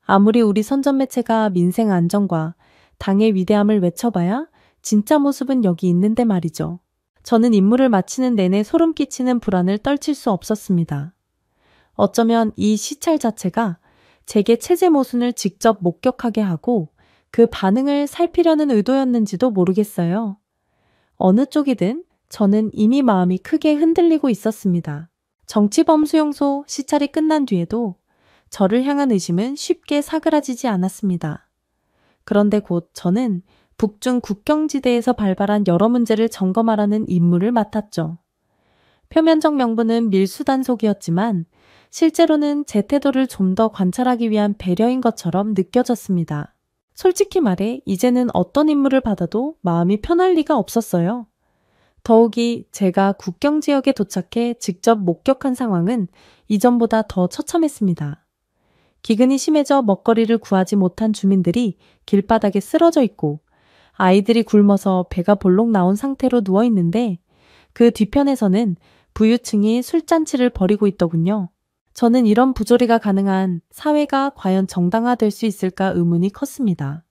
아무리 우리 선전 매체가 민생 안정과 당의 위대함을 외쳐봐야 진짜 모습은 여기 있는데 말이죠. 저는 임무를 마치는 내내 소름 끼치는 불안을 떨칠 수 없었습니다. 어쩌면 이 시찰 자체가 제게 체제 모순을 직접 목격하게 하고 그 반응을 살피려는 의도였는지도 모르겠어요. 어느 쪽이든 저는 이미 마음이 크게 흔들리고 있었습니다. 정치범수용소 시찰이 끝난 뒤에도 저를 향한 의심은 쉽게 사그라지지 않았습니다. 그런데 곧 저는 북중 국경지대에서 발발한 여러 문제를 점검하라는 임무를 맡았죠. 표면적 명분은 밀수단속이었지만 실제로는 제 태도를 좀 더 관찰하기 위한 배려인 것처럼 느껴졌습니다. 솔직히 말해 이제는 어떤 임무를 받아도 마음이 편할 리가 없었어요. 더욱이 제가 국경지역에 도착해 직접 목격한 상황은 이전보다 더 처참했습니다. 기근이 심해져 먹거리를 구하지 못한 주민들이 길바닥에 쓰러져 있고 아이들이 굶어서 배가 볼록 나온 상태로 누워 있는데 그 뒤편에서는 부유층이 술잔치를 벌이고 있더군요. 저는 이런 부조리가 가능한 사회가 과연 정당화될 수 있을까 의문이 컸습니다.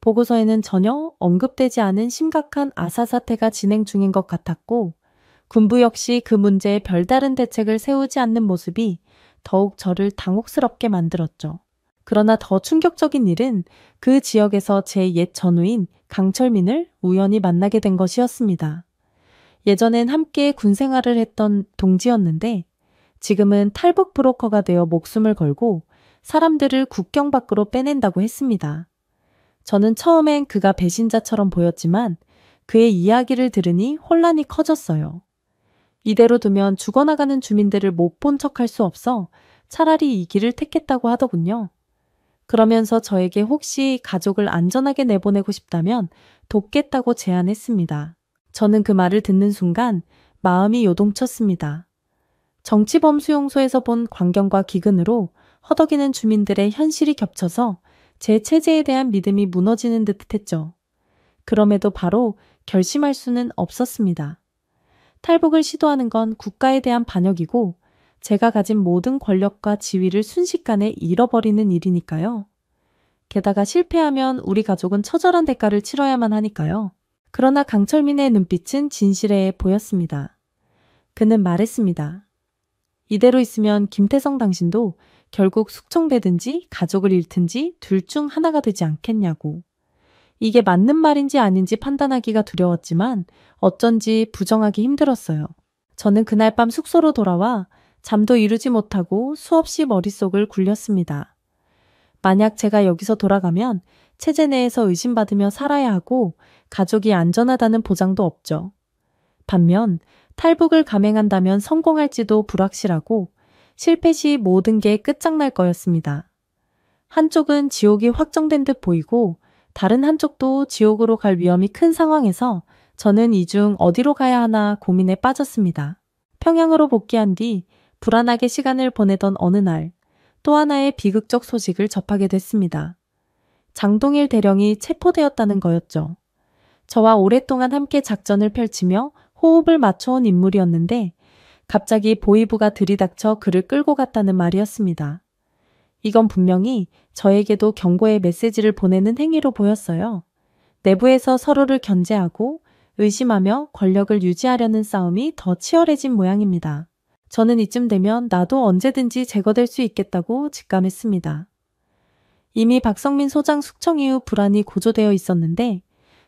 보고서에는 전혀 언급되지 않은 심각한 아사 사태가 진행 중인 것 같았고 군부 역시 그 문제에 별다른 대책을 세우지 않는 모습이 더욱 저를 당혹스럽게 만들었죠. 그러나 더 충격적인 일은 그 지역에서 제 옛 전우인 강철민을 우연히 만나게 된 것이었습니다. 예전엔 함께 군 생활을 했던 동지였는데 지금은 탈북 브로커가 되어 목숨을 걸고 사람들을 국경 밖으로 빼낸다고 했습니다. 저는 처음엔 그가 배신자처럼 보였지만 그의 이야기를 들으니 혼란이 커졌어요. 이대로 두면 죽어나가는 주민들을 못 본 척할 수 없어 차라리 이 길을 택했다고 하더군요. 그러면서 저에게 혹시 가족을 안전하게 내보내고 싶다면 돕겠다고 제안했습니다. 저는 그 말을 듣는 순간 마음이 요동쳤습니다. 정치범수용소에서 본 광경과 기근으로 허덕이는 주민들의 현실이 겹쳐서 제 체제에 대한 믿음이 무너지는 듯 했죠. 그럼에도 바로 결심할 수는 없었습니다. 탈북을 시도하는 건 국가에 대한 반역이고 제가 가진 모든 권력과 지위를 순식간에 잃어버리는 일이니까요. 게다가 실패하면 우리 가족은 처절한 대가를 치러야만 하니까요. 그러나 강철민의 눈빛은 진실해 보였습니다. 그는 말했습니다. 이대로 있으면 김태성 당신도 결국 숙청되든지 가족을 잃든지 둘 중 하나가 되지 않겠냐고. 이게 맞는 말인지 아닌지 판단하기가 두려웠지만 어쩐지 부정하기 힘들었어요. 저는 그날 밤 숙소로 돌아와 잠도 이루지 못하고 수없이 머릿속을 굴렸습니다. 만약 제가 여기서 돌아가면 체제 내에서 의심받으며 살아야 하고 가족이 안전하다는 보장도 없죠. 반면 탈북을 감행한다면 성공할지도 불확실하고 실패 시 모든 게 끝장날 거였습니다. 한쪽은 지옥이 확정된 듯 보이고 다른 한쪽도 지옥으로 갈 위험이 큰 상황에서 저는 이 중 어디로 가야 하나 고민에 빠졌습니다. 평양으로 복귀한 뒤 불안하게 시간을 보내던 어느 날 또 하나의 비극적 소식을 접하게 됐습니다. 장동일 대령이 체포되었다는 거였죠. 저와 오랫동안 함께 작전을 펼치며 호흡을 맞춰온 인물이었는데 갑자기 보위부가 들이닥쳐 그를 끌고 갔다는 말이었습니다. 이건 분명히 저에게도 경고의 메시지를 보내는 행위로 보였어요. 내부에서 서로를 견제하고 의심하며 권력을 유지하려는 싸움이 더 치열해진 모양입니다. 저는 이쯤 되면 나도 언제든지 제거될 수 있겠다고 직감했습니다. 이미 박성민 소장 숙청 이후 불안이 고조되어 있었는데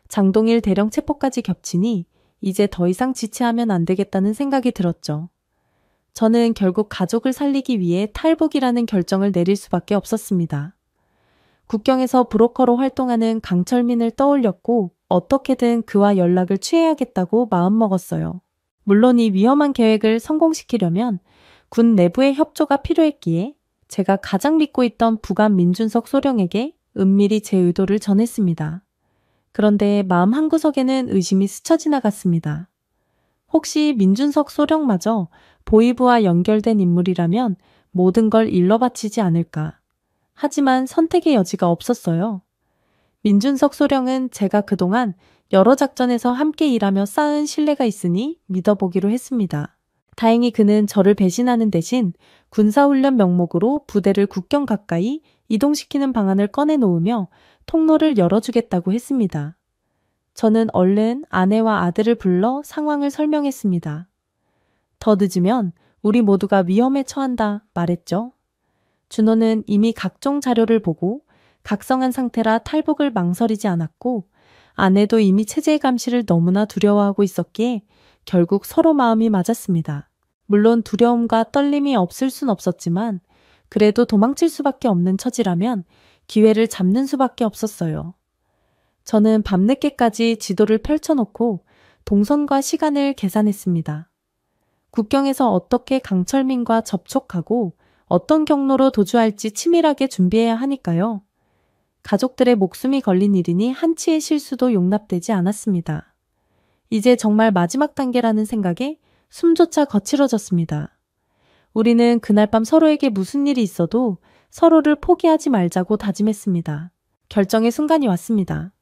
장동일 대령 체포까지 겹치니 이제 더 이상 지체하면 안 되겠다는 생각이 들었죠. 저는 결국 가족을 살리기 위해 탈북이라는 결정을 내릴 수밖에 없었습니다. 국경에서 브로커로 활동하는 강철민을 떠올렸고 어떻게든 그와 연락을 취해야겠다고 마음먹었어요. 물론 이 위험한 계획을 성공시키려면 군 내부의 협조가 필요했기에 제가 가장 믿고 있던 부관 민준석 소령에게 은밀히 제 의도를 전했습니다. 그런데 마음 한구석에는 의심이 스쳐 지나갔습니다. 혹시 민준석 소령마저 보위부와 연결된 인물이라면 모든 걸 일러 바치지 않을까. 하지만 선택의 여지가 없었어요. 민준석 소령은 제가 그동안 여러 작전에서 함께 일하며 쌓은 신뢰가 있으니 믿어보기로 했습니다. 다행히 그는 저를 배신하는 대신 군사훈련 명목으로 부대를 국경 가까이 이동시키는 방안을 꺼내놓으며 통로를 열어주겠다고 했습니다. 저는 얼른 아내와 아들을 불러 상황을 설명했습니다. 더 늦으면 우리 모두가 위험에 처한다 말했죠. 준호는 이미 각종 자료를 보고 각성한 상태라 탈북을 망설이지 않았고 아내도 이미 체제 감시를 너무나 두려워하고 있었기에 결국 서로 마음이 맞았습니다. 물론 두려움과 떨림이 없을 순 없었지만 그래도 도망칠 수밖에 없는 처지라면 기회를 잡는 수밖에 없었어요. 저는 밤늦게까지 지도를 펼쳐놓고 동선과 시간을 계산했습니다. 국경에서 어떻게 강철민과 접촉하고 어떤 경로로 도주할지 치밀하게 준비해야 하니까요. 가족들의 목숨이 걸린 일이니 한치의 실수도 용납되지 않았습니다. 이제 정말 마지막 단계라는 생각에 숨조차 거칠어졌습니다. 우리는 그날 밤 서로에게 무슨 일이 있어도 서로를 포기하지 말자고 다짐했습니다. 결정의 순간이 왔습니다.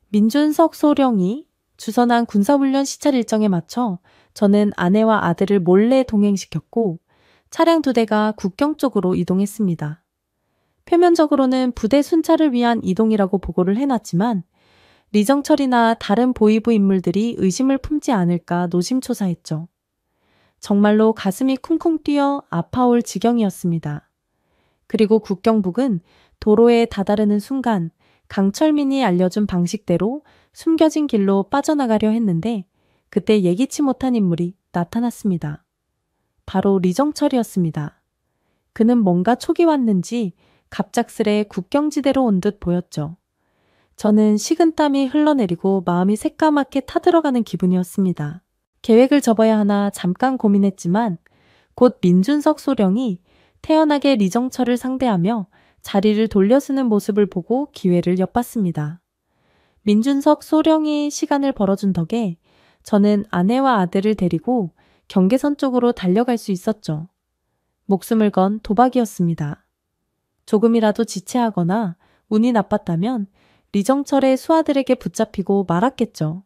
민준석 소령이 주선한 군사훈련 시찰 일정에 맞춰 저는 아내와 아들을 몰래 동행시켰고 차량 2대가 국경 쪽으로 이동했습니다. 표면적으로는 부대 순찰을 위한 이동이라고 보고를 해놨지만 리정철이나 다른 보위부 인물들이 의심을 품지 않을까 노심초사했죠. 정말로 가슴이 쿵쿵 뛰어 아파올 지경이었습니다. 그리고 국경북은 도로에 다다르는 순간 강철민이 알려준 방식대로 숨겨진 길로 빠져나가려 했는데 그때 예기치 못한 인물이 나타났습니다. 바로 리정철이었습니다. 그는 뭔가 촉이 왔는지 갑작스레 국경지대로 온 듯 보였죠. 저는 식은땀이 흘러내리고 마음이 새까맣게 타들어가는 기분이었습니다. 계획을 접어야 하나 잠깐 고민했지만 곧 민준석 소령이 태연하게 리정철을 상대하며 자리를 돌려쓰는 모습을 보고 기회를 엿봤습니다. 민준석 소령이 시간을 벌어준 덕에 저는 아내와 아들을 데리고 경계선 쪽으로 달려갈 수 있었죠. 목숨을 건 도박이었습니다. 조금이라도 지체하거나 운이 나빴다면 리정철의 수하들에게 붙잡히고 말았겠죠.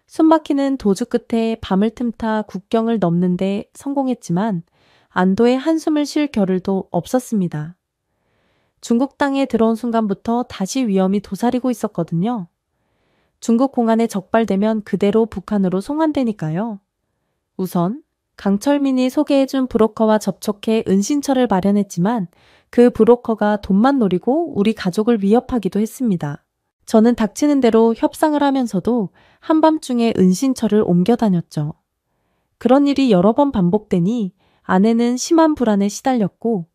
숨막히는 도주 끝에 밤을 틈타 국경을 넘는 데 성공했지만 안도의 한숨을 쉴 겨를도 없었습니다. 중국 땅에 들어온 순간부터 다시 위험이 도사리고 있었거든요. 중국 공안에 적발되면 그대로 북한으로 송환되니까요. 우선 강철민이 소개해준 브로커와 접촉해 은신처를 마련했지만 그 브로커가 돈만 노리고 우리 가족을 위협하기도 했습니다. 저는 닥치는 대로 협상을 하면서도 한밤중에 은신처를 옮겨 다녔죠. 그런 일이 여러 번 반복되니 아내는 심한 불안에 시달렸고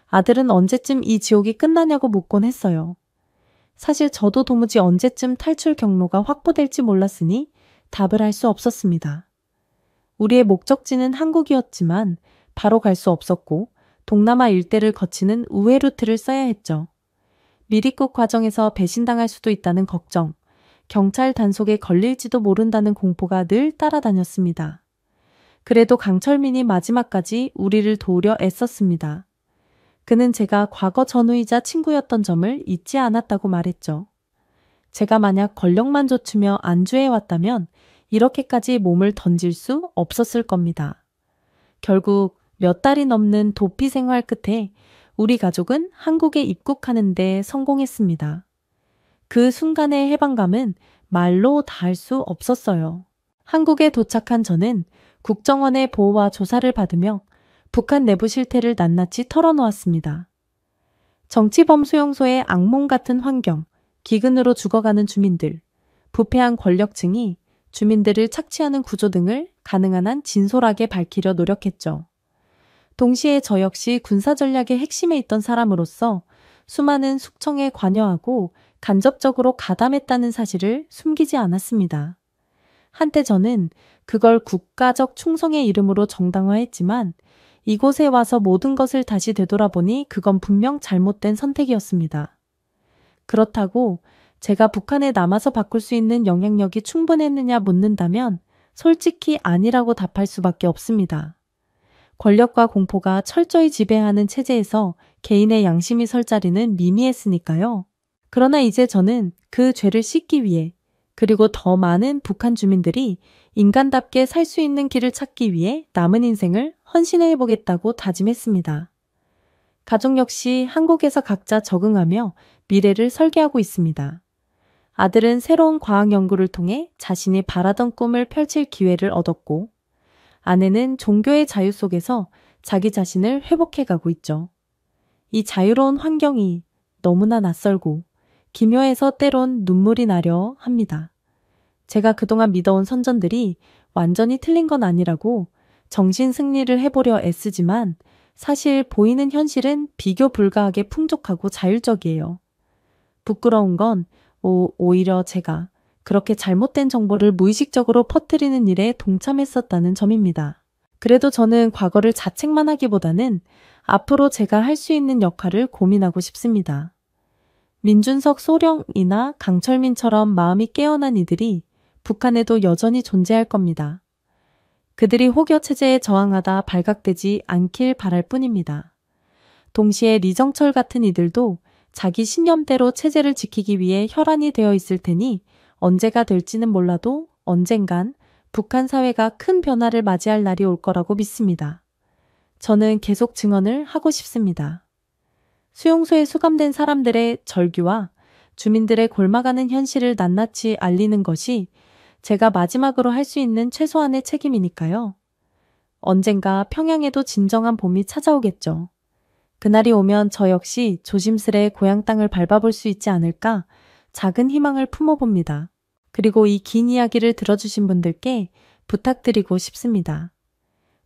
아들은 언제쯤 이 지옥이 끝나냐고 묻곤 했어요. 사실 저도 도무지 언제쯤 탈출 경로가 확보될지 몰랐으니 답을 할 수 없었습니다. 우리의 목적지는 한국이었지만 바로 갈 수 없었고 동남아 일대를 거치는 우회 루트를 써야 했죠. 미리국 과정에서 배신당할 수도 있다는 걱정, 경찰 단속에 걸릴지도 모른다는 공포가 늘 따라다녔습니다. 그래도 강철민이 마지막까지 우리를 도우려 애썼습니다. 그는 제가 과거 전우이자 친구였던 점을 잊지 않았다고 말했죠. 제가 만약 권력만 좇으며 안주해왔다면 이렇게까지 몸을 던질 수 없었을 겁니다. 결국 몇 달이 넘는 도피 생활 끝에 우리 가족은 한국에 입국하는 데 성공했습니다. 그 순간의 해방감은 말로 다 할 수 없었어요. 한국에 도착한 저는 국정원의 보호와 조사를 받으며 북한 내부 실태를 낱낱이 털어놓았습니다. 정치범 수용소의 악몽 같은 환경, 기근으로 죽어가는 주민들, 부패한 권력층이 주민들을 착취하는 구조 등을 가능한 한 진솔하게 밝히려 노력했죠. 동시에 저 역시 군사전략의 핵심에 있던 사람으로서 수많은 숙청에 관여하고 간접적으로 가담했다는 사실을 숨기지 않았습니다. 한때 저는 그걸 국가적 충성의 이름으로 정당화했지만 이곳에 와서 모든 것을 다시 되돌아보니 그건 분명 잘못된 선택이었습니다. 그렇다고 제가 북한에 남아서 바꿀 수 있는 영향력이 충분했느냐 묻는다면 솔직히 아니라고 답할 수밖에 없습니다. 권력과 공포가 철저히 지배하는 체제에서 개인의 양심이 설 자리는 미미했으니까요. 그러나 이제 저는 그 죄를 씻기 위해 그리고 더 많은 북한 주민들이 인간답게 살 수 있는 길을 찾기 위해 남은 인생을 헌신해보겠다고 다짐했습니다. 가족 역시 한국에서 각자 적응하며 미래를 설계하고 있습니다. 아들은 새로운 과학 연구를 통해 자신이 바라던 꿈을 펼칠 기회를 얻었고, 아내는 종교의 자유 속에서 자기 자신을 회복해가고 있죠. 이 자유로운 환경이 너무나 낯설고 기묘해서 때론 눈물이 나려 합니다. 제가 그동안 믿어온 선전들이 완전히 틀린 건 아니라고 정신 승리를 해보려 애쓰지만 사실 보이는 현실은 비교 불가하게 풍족하고 자율적이에요. 부끄러운 건 오히려 제가 그렇게 잘못된 정보를 무의식적으로 퍼뜨리는 일에 동참했었다는 점입니다. 그래도 저는 과거를 자책만 하기보다는 앞으로 제가 할 수 있는 역할을 고민하고 싶습니다. 민준석 소령이나 강철민처럼 마음이 깨어난 이들이 북한에도 여전히 존재할 겁니다. 그들이 혹여 체제에 저항하다 발각되지 않길 바랄 뿐입니다. 동시에 리정철 같은 이들도 자기 신념대로 체제를 지키기 위해 혈안이 되어 있을 테니 언제가 될지는 몰라도 언젠간 북한 사회가 큰 변화를 맞이할 날이 올 거라고 믿습니다. 저는 계속 증언을 하고 싶습니다. 수용소에 수감된 사람들의 절규와 주민들의 골마가는 현실을 낱낱이 알리는 것이 제가 마지막으로 할 수 있는 최소한의 책임이니까요. 언젠가 평양에도 진정한 봄이 찾아오겠죠. 그날이 오면 저 역시 조심스레 고향 땅을 밟아볼 수 있지 않을까 작은 희망을 품어봅니다. 그리고 이 긴 이야기를 들어주신 분들께 부탁드리고 싶습니다.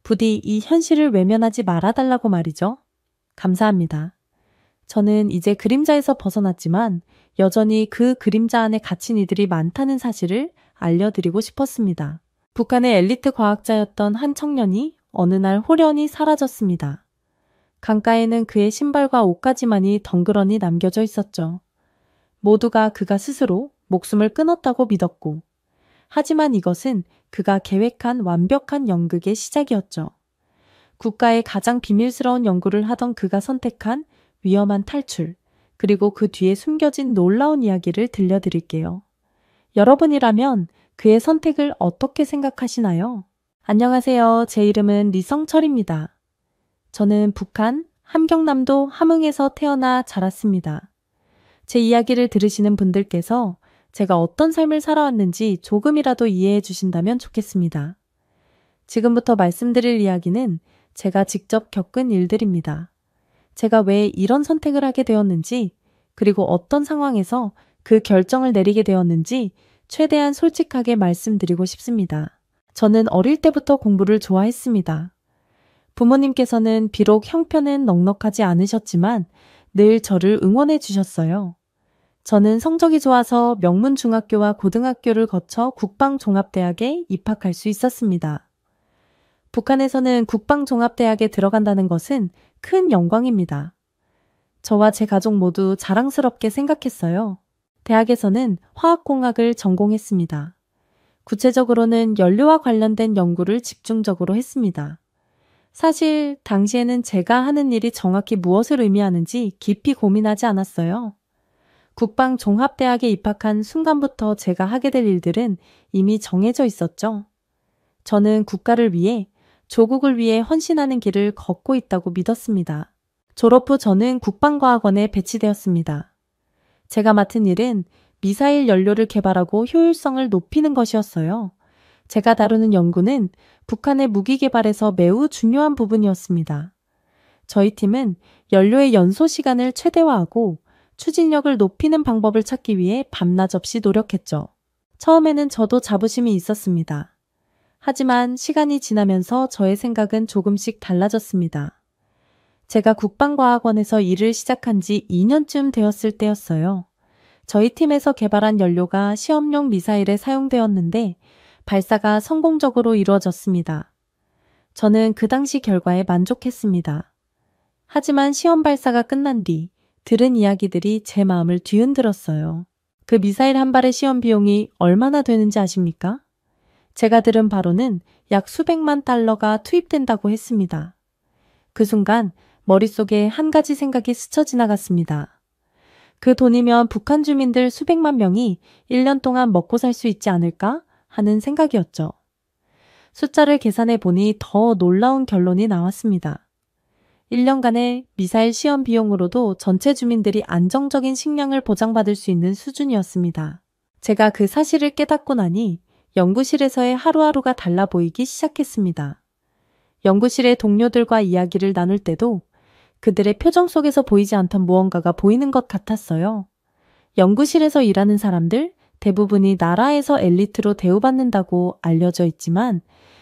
부디 이 현실을 외면하지 말아달라고 말이죠. 감사합니다. 저는 이제 그림자에서 벗어났지만 여전히 그 그림자 안에 갇힌 이들이 많다는 사실을 알려드리고 싶었습니다. 북한의 엘리트 과학자였던 한 청년이 어느 날 홀연히 사라졌습니다. 강가에는 그의 신발과 옷가지만이 덩그러니 남겨져 있었죠. 모두가 그가 스스로 목숨을 끊었다고 믿었고, 하지만 이것은 그가 계획한 완벽한 연극의 시작이었죠. 국가의 가장 비밀스러운 연구를 하던 그가 선택한 위험한 탈출, 그리고 그 뒤에 숨겨진 놀라운 이야기를 들려드릴게요. 여러분이라면 그의 선택을 어떻게 생각하시나요? 안녕하세요. 제 이름은 리성철입니다. 저는 북한 함경남도 함흥에서 태어나 자랐습니다. 제 이야기를 들으시는 분들께서 제가 어떤 삶을 살아왔는지 조금이라도 이해해 주신다면 좋겠습니다. 지금부터 말씀드릴 이야기는 제가 직접 겪은 일들입니다. 제가 왜 이런 선택을 하게 되었는지, 그리고 어떤 상황에서 그 결정을 내리게 되었는지 최대한 솔직하게 말씀드리고 싶습니다. 저는 어릴 때부터 공부를 좋아했습니다. 부모님께서는 비록 형편은 넉넉하지 않으셨지만 늘 저를 응원해 주셨어요. 저는 성적이 좋아서 명문중학교와 고등학교를 거쳐 국방종합대학에 입학할 수 있었습니다. 북한에서는 국방종합대학에 들어간다는 것은 큰 영광입니다. 저와 제 가족 모두 자랑스럽게 생각했어요. 대학에서는 화학공학을 전공했습니다. 구체적으로는 연료와 관련된 연구를 집중적으로 했습니다. 사실 당시에는 제가 하는 일이 정확히 무엇을 의미하는지 깊이 고민하지 않았어요. 국방종합대학에 입학한 순간부터 제가 하게 될 일들은 이미 정해져 있었죠. 저는 국가를 위해, 조국을 위해 헌신하는 길을 걷고 있다고 믿었습니다. 졸업 후 저는 국방과학원에 배치되었습니다. 제가 맡은 일은 미사일 연료를 개발하고 효율성을 높이는 것이었어요. 제가 다루는 연구는 북한의 무기 개발에서 매우 중요한 부분이었습니다. 저희 팀은 연료의 연소 시간을 최대화하고 추진력을 높이는 방법을 찾기 위해 밤낮 없이 노력했죠. 처음에는 저도 자부심이 있었습니다. 하지만 시간이 지나면서 저의 생각은 조금씩 달라졌습니다. 제가 국방과학원에서 일을 시작한 지 2년쯤 되었을 때였어요. 저희 팀에서 개발한 연료가 시험용 미사일에 사용되었는데 발사가 성공적으로 이루어졌습니다. 저는 그 당시 결과에 만족했습니다. 하지만 시험 발사가 끝난 뒤 들은 이야기들이 제 마음을 뒤흔들었어요. 그 미사일 한 발의 시험 비용이 얼마나 되는지 아십니까? 제가 들은 바로는 약 수백만 달러가 투입된다고 했습니다. 그 순간 머릿속에 한 가지 생각이 스쳐 지나갔습니다. 그 돈이면 북한 주민들 수백만 명이 1년 동안 먹고 살 수 있지 않을까 하는 생각이었죠. 숫자를 계산해 보니 더 놀라운 결론이 나왔습니다. 1년간의 미사일 시험 비용으로도 전체 주민들이 안정적인 식량을 보장받을 수 있는 수준이었습니다. 제가 그 사실을 깨닫고 나니 연구실에서의 하루하루가 달라 보이기 시작했습니다. 연구실의 동료들과 이야기를 나눌 때도 그들의 표정 속에서 보이지 않던 무언가가 보이는 것 같았어요. 연구실에서 일하는 사람들 대부분이 나라에서 엘리트로 대우받는다고 알려져 있지만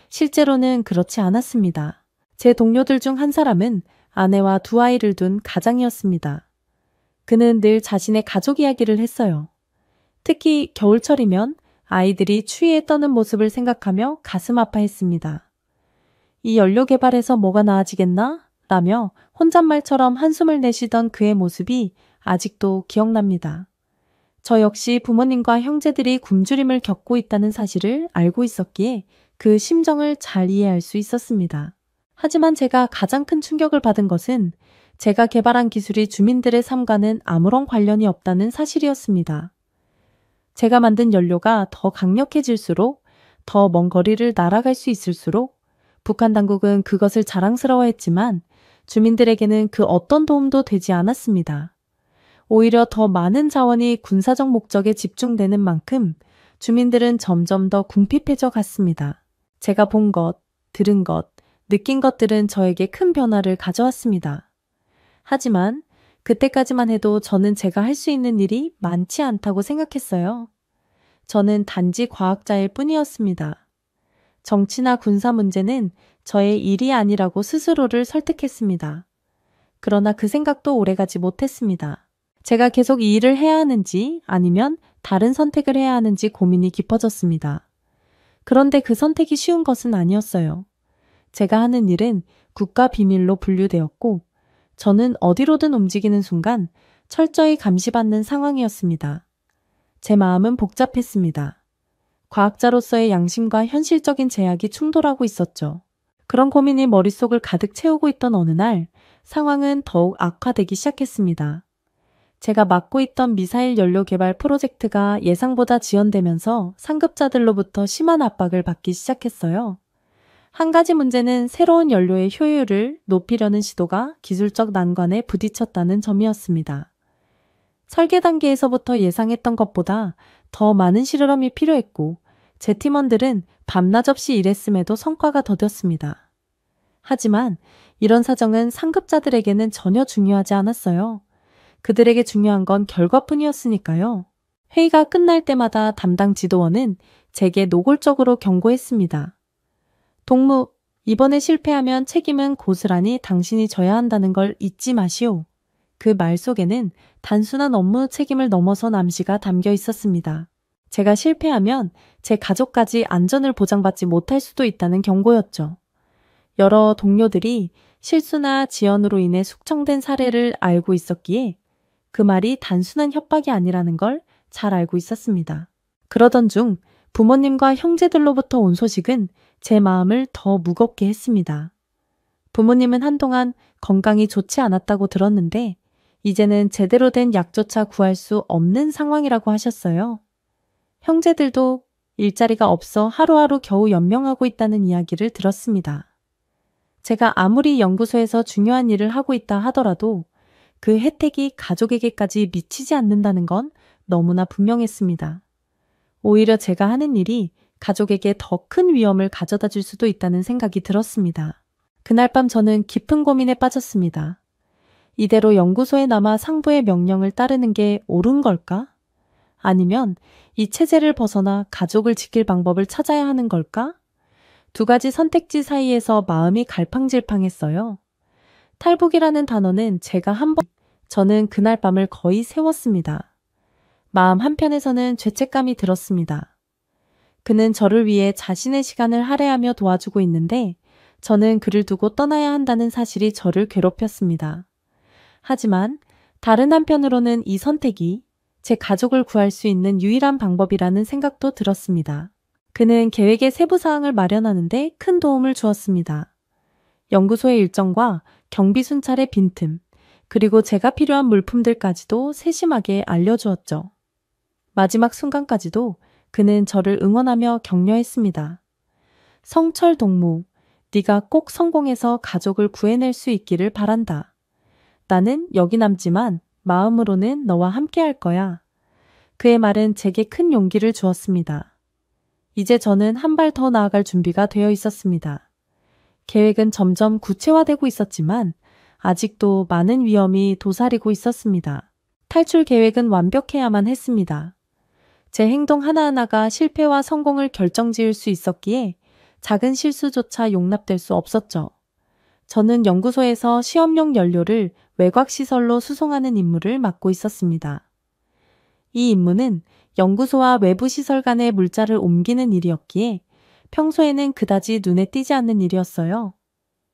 실제로는 그렇지 않았습니다. 제 동료들 중 한 사람은 아내와 두 아이를 둔 가장이었습니다. 그는 늘 자신의 가족 이야기를 했어요. 특히 겨울철이면 아이들이 추위에 떠는 모습을 생각하며 가슴 아파했습니다. 이 연료 개발에서 뭐가 나아지겠나? 라며 혼잣말처럼 한숨을 내쉬던 그의 모습이 아직도 기억납니다. 저 역시 부모님과 형제들이 굶주림을 겪고 있다는 사실을 알고 있었기에 그 심정을 잘 이해할 수 있었습니다. 하지만 제가 가장 큰 충격을 받은 것은 제가 개발한 기술이 주민들의 삶과는 아무런 관련이 없다는 사실이었습니다. 제가 만든 연료가 더 강력해질수록 더 먼 거리를 날아갈 수 있을수록 북한 당국은 그것을 자랑스러워했지만 주민들에게는 그 어떤 도움도 되지 않았습니다. 오히려 더 많은 자원이 군사적 목적에 집중되는 만큼 주민들은 점점 더 궁핍해져 갔습니다. 제가 본 것, 들은 것, 느낀 것들은 저에게 큰 변화를 가져왔습니다. 하지만 그때까지만 해도 저는 제가 할 수 있는 일이 많지 않다고 생각했어요. 저는 단지 과학자일 뿐이었습니다. 정치나 군사 문제는 저의 일이 아니라고 스스로를 설득했습니다. 그러나 그 생각도 오래가지 못했습니다. 제가 계속 이 일을 해야 하는지 아니면 다른 선택을 해야 하는지 고민이 깊어졌습니다. 그런데 그 선택이 쉬운 것은 아니었어요. 제가 하는 일은 국가 비밀로 분류되었고 저는 어디로든 움직이는 순간 철저히 감시받는 상황이었습니다. 제 마음은 복잡했습니다. 과학자로서의 양심과 현실적인 제약이 충돌하고 있었죠. 그런 고민이 머릿속을 가득 채우고 있던 어느 날 상황은 더욱 악화되기 시작했습니다. 제가 맡고 있던 미사일 연료 개발 프로젝트가 예상보다 지연되면서 상급자들로부터 심한 압박을 받기 시작했어요. 한 가지 문제는 새로운 연료의 효율을 높이려는 시도가 기술적 난관에 부딪혔다는 점이었습니다. 설계 단계에서부터 예상했던 것보다 더 많은 실험이 필요했고 제 팀원들은 밤낮 없이 일했음에도 성과가 더뎠습니다. 하지만 이런 사정은 상급자들에게는 전혀 중요하지 않았어요. 그들에게 중요한 건 결과뿐이었으니까요. 회의가 끝날 때마다 담당 지도원은 제게 노골적으로 경고했습니다. 동무, 이번에 실패하면 책임은 고스란히 당신이 져야 한다는 걸 잊지 마시오. 그 말 속에는 단순한 업무 책임을 넘어선 암시가 담겨 있었습니다. 제가 실패하면 제 가족까지 안전을 보장받지 못할 수도 있다는 경고였죠. 여러 동료들이 실수나 지연으로 인해 숙청된 사례를 알고 있었기에 그 말이 단순한 협박이 아니라는 걸 잘 알고 있었습니다. 그러던 중 부모님과 형제들로부터 온 소식은 제 마음을 더 무겁게 했습니다. 부모님은 한동안 건강이 좋지 않았다고 들었는데 이제는 제대로 된 약조차 구할 수 없는 상황이라고 하셨어요. 형제들도 일자리가 없어 하루하루 겨우 연명하고 있다는 이야기를 들었습니다. 제가 아무리 연구소에서 중요한 일을 하고 있다 하더라도 그 혜택이 가족에게까지 미치지 않는다는 건 너무나 분명했습니다. 오히려 제가 하는 일이 가족에게 더 큰 위험을 가져다 줄 수도 있다는 생각이 들었습니다. 그날 밤 저는 깊은 고민에 빠졌습니다. 이대로 연구소에 남아 상부의 명령을 따르는 게 옳은 걸까? 아니면 이 체제를 벗어나 가족을 지킬 방법을 찾아야 하는 걸까? 두 가지 선택지 사이에서 마음이 갈팡질팡했어요. 탈북이라는 단어는 저는 그날 밤을 거의 세웠습니다. 마음 한편에서는 죄책감이 들었습니다. 그는 저를 위해 자신의 시간을 할애하며 도와주고 있는데 저는 그를 두고 떠나야 한다는 사실이 저를 괴롭혔습니다. 하지만 다른 한편으로는 이 선택이 제 가족을 구할 수 있는 유일한 방법이라는 생각도 들었습니다. 그는 계획의 세부 사항을 마련하는데 큰 도움을 주었습니다. 연구소의 일정과 경비 순찰의 빈틈, 그리고 제가 필요한 물품들까지도 세심하게 알려주었죠. 마지막 순간까지도 그는 저를 응원하며 격려했습니다. 성철 동무, 네가 꼭 성공해서 가족을 구해낼 수 있기를 바란다. 나는 여기 남지만 마음으로는 너와 함께 할 거야. 그의 말은 제게 큰 용기를 주었습니다. 이제 저는 한 발 더 나아갈 준비가 되어 있었습니다. 계획은 점점 구체화되고 있었지만 아직도 많은 위험이 도사리고 있었습니다. 탈출 계획은 완벽해야만 했습니다. 제 행동 하나하나가 실패와 성공을 결정지을 수 있었기에 작은 실수조차 용납될 수 없었죠. 저는 연구소에서 시험용 연료를 외곽시설로 수송하는 임무를 맡고 있었습니다. 이 임무는 연구소와 외부 시설 간의 물자를 옮기는 일이었기에 평소에는 그다지 눈에 띄지 않는 일이었어요.